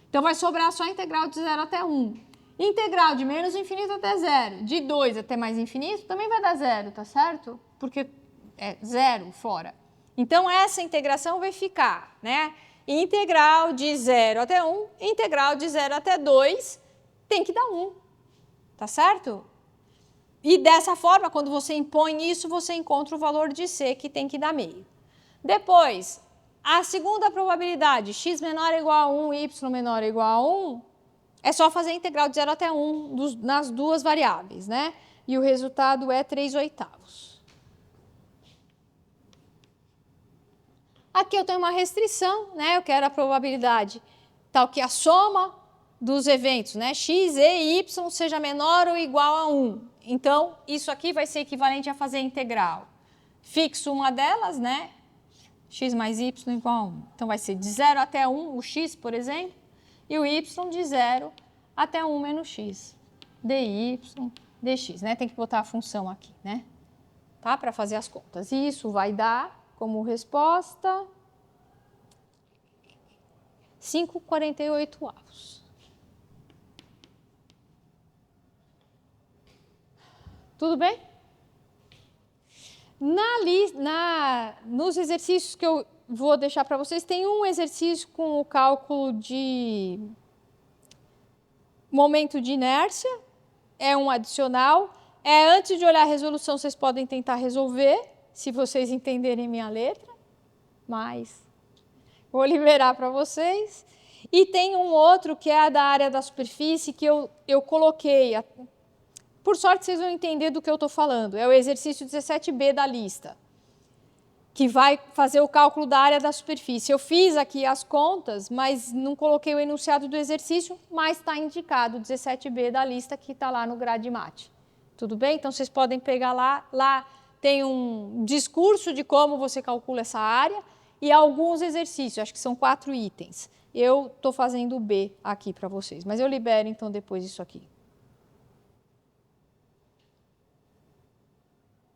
Então, vai sobrar só a integral de 0 até 1. Integral de menos infinito até 0, de 2 até mais infinito, também vai dar 0, tá certo? Porque é 0 fora. Então, essa integração vai ficar, né? Integral de 0 até 1, integral de 0 até 2, tem que dar 1, tá certo? E dessa forma, quando você impõe isso, você encontra o valor de C, que tem que dar meio. Depois, a segunda probabilidade, x menor ou igual a 1, y menor ou igual a 1, é só fazer a integral de 0 até 1 nas duas variáveis, né? E o resultado é 3/8. Aqui eu tenho uma restrição, né? Eu quero a probabilidade tal que a soma dos eventos, né? X e y seja menor ou igual a 1. Então, isso aqui vai ser equivalente a fazer a integral. Fixo uma delas, né? X mais y igual a 1. Então, vai ser de 0 até 1, o x, por exemplo, e o y de 0 até 1 menos x. dy, dx, né? Tem que botar a função aqui, né? Tá? Para fazer as contas. E isso vai dar como resposta 5/48. Tudo bem? Nos exercícios que eu vou deixar para vocês, tem um exercício com o cálculo de momento de inércia, é um adicional. Antes de olhar a resolução, vocês podem tentar resolver, se vocês entenderem minha letra, mas vou liberar para vocês. E tem um outro que é a da área da superfície, que eu coloquei. Por sorte, vocês vão entender do que eu estou falando. É o exercício 17b da lista, que vai fazer o cálculo da área da superfície. Eu fiz aqui as contas, mas não coloquei o enunciado do exercício, mas está indicado o 17b da lista que está lá no Gradmate. Tudo bem? Então, vocês podem pegar lá. Lá tem um discurso de como você calcula essa área e alguns exercícios, acho que são 4 itens. Eu estou fazendo o B aqui para vocês, mas eu libero, então, depois isso aqui.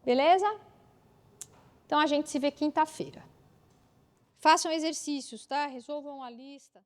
Beleza? Então, a gente se vê quinta-feira. Façam exercícios, tá? Resolvam a lista.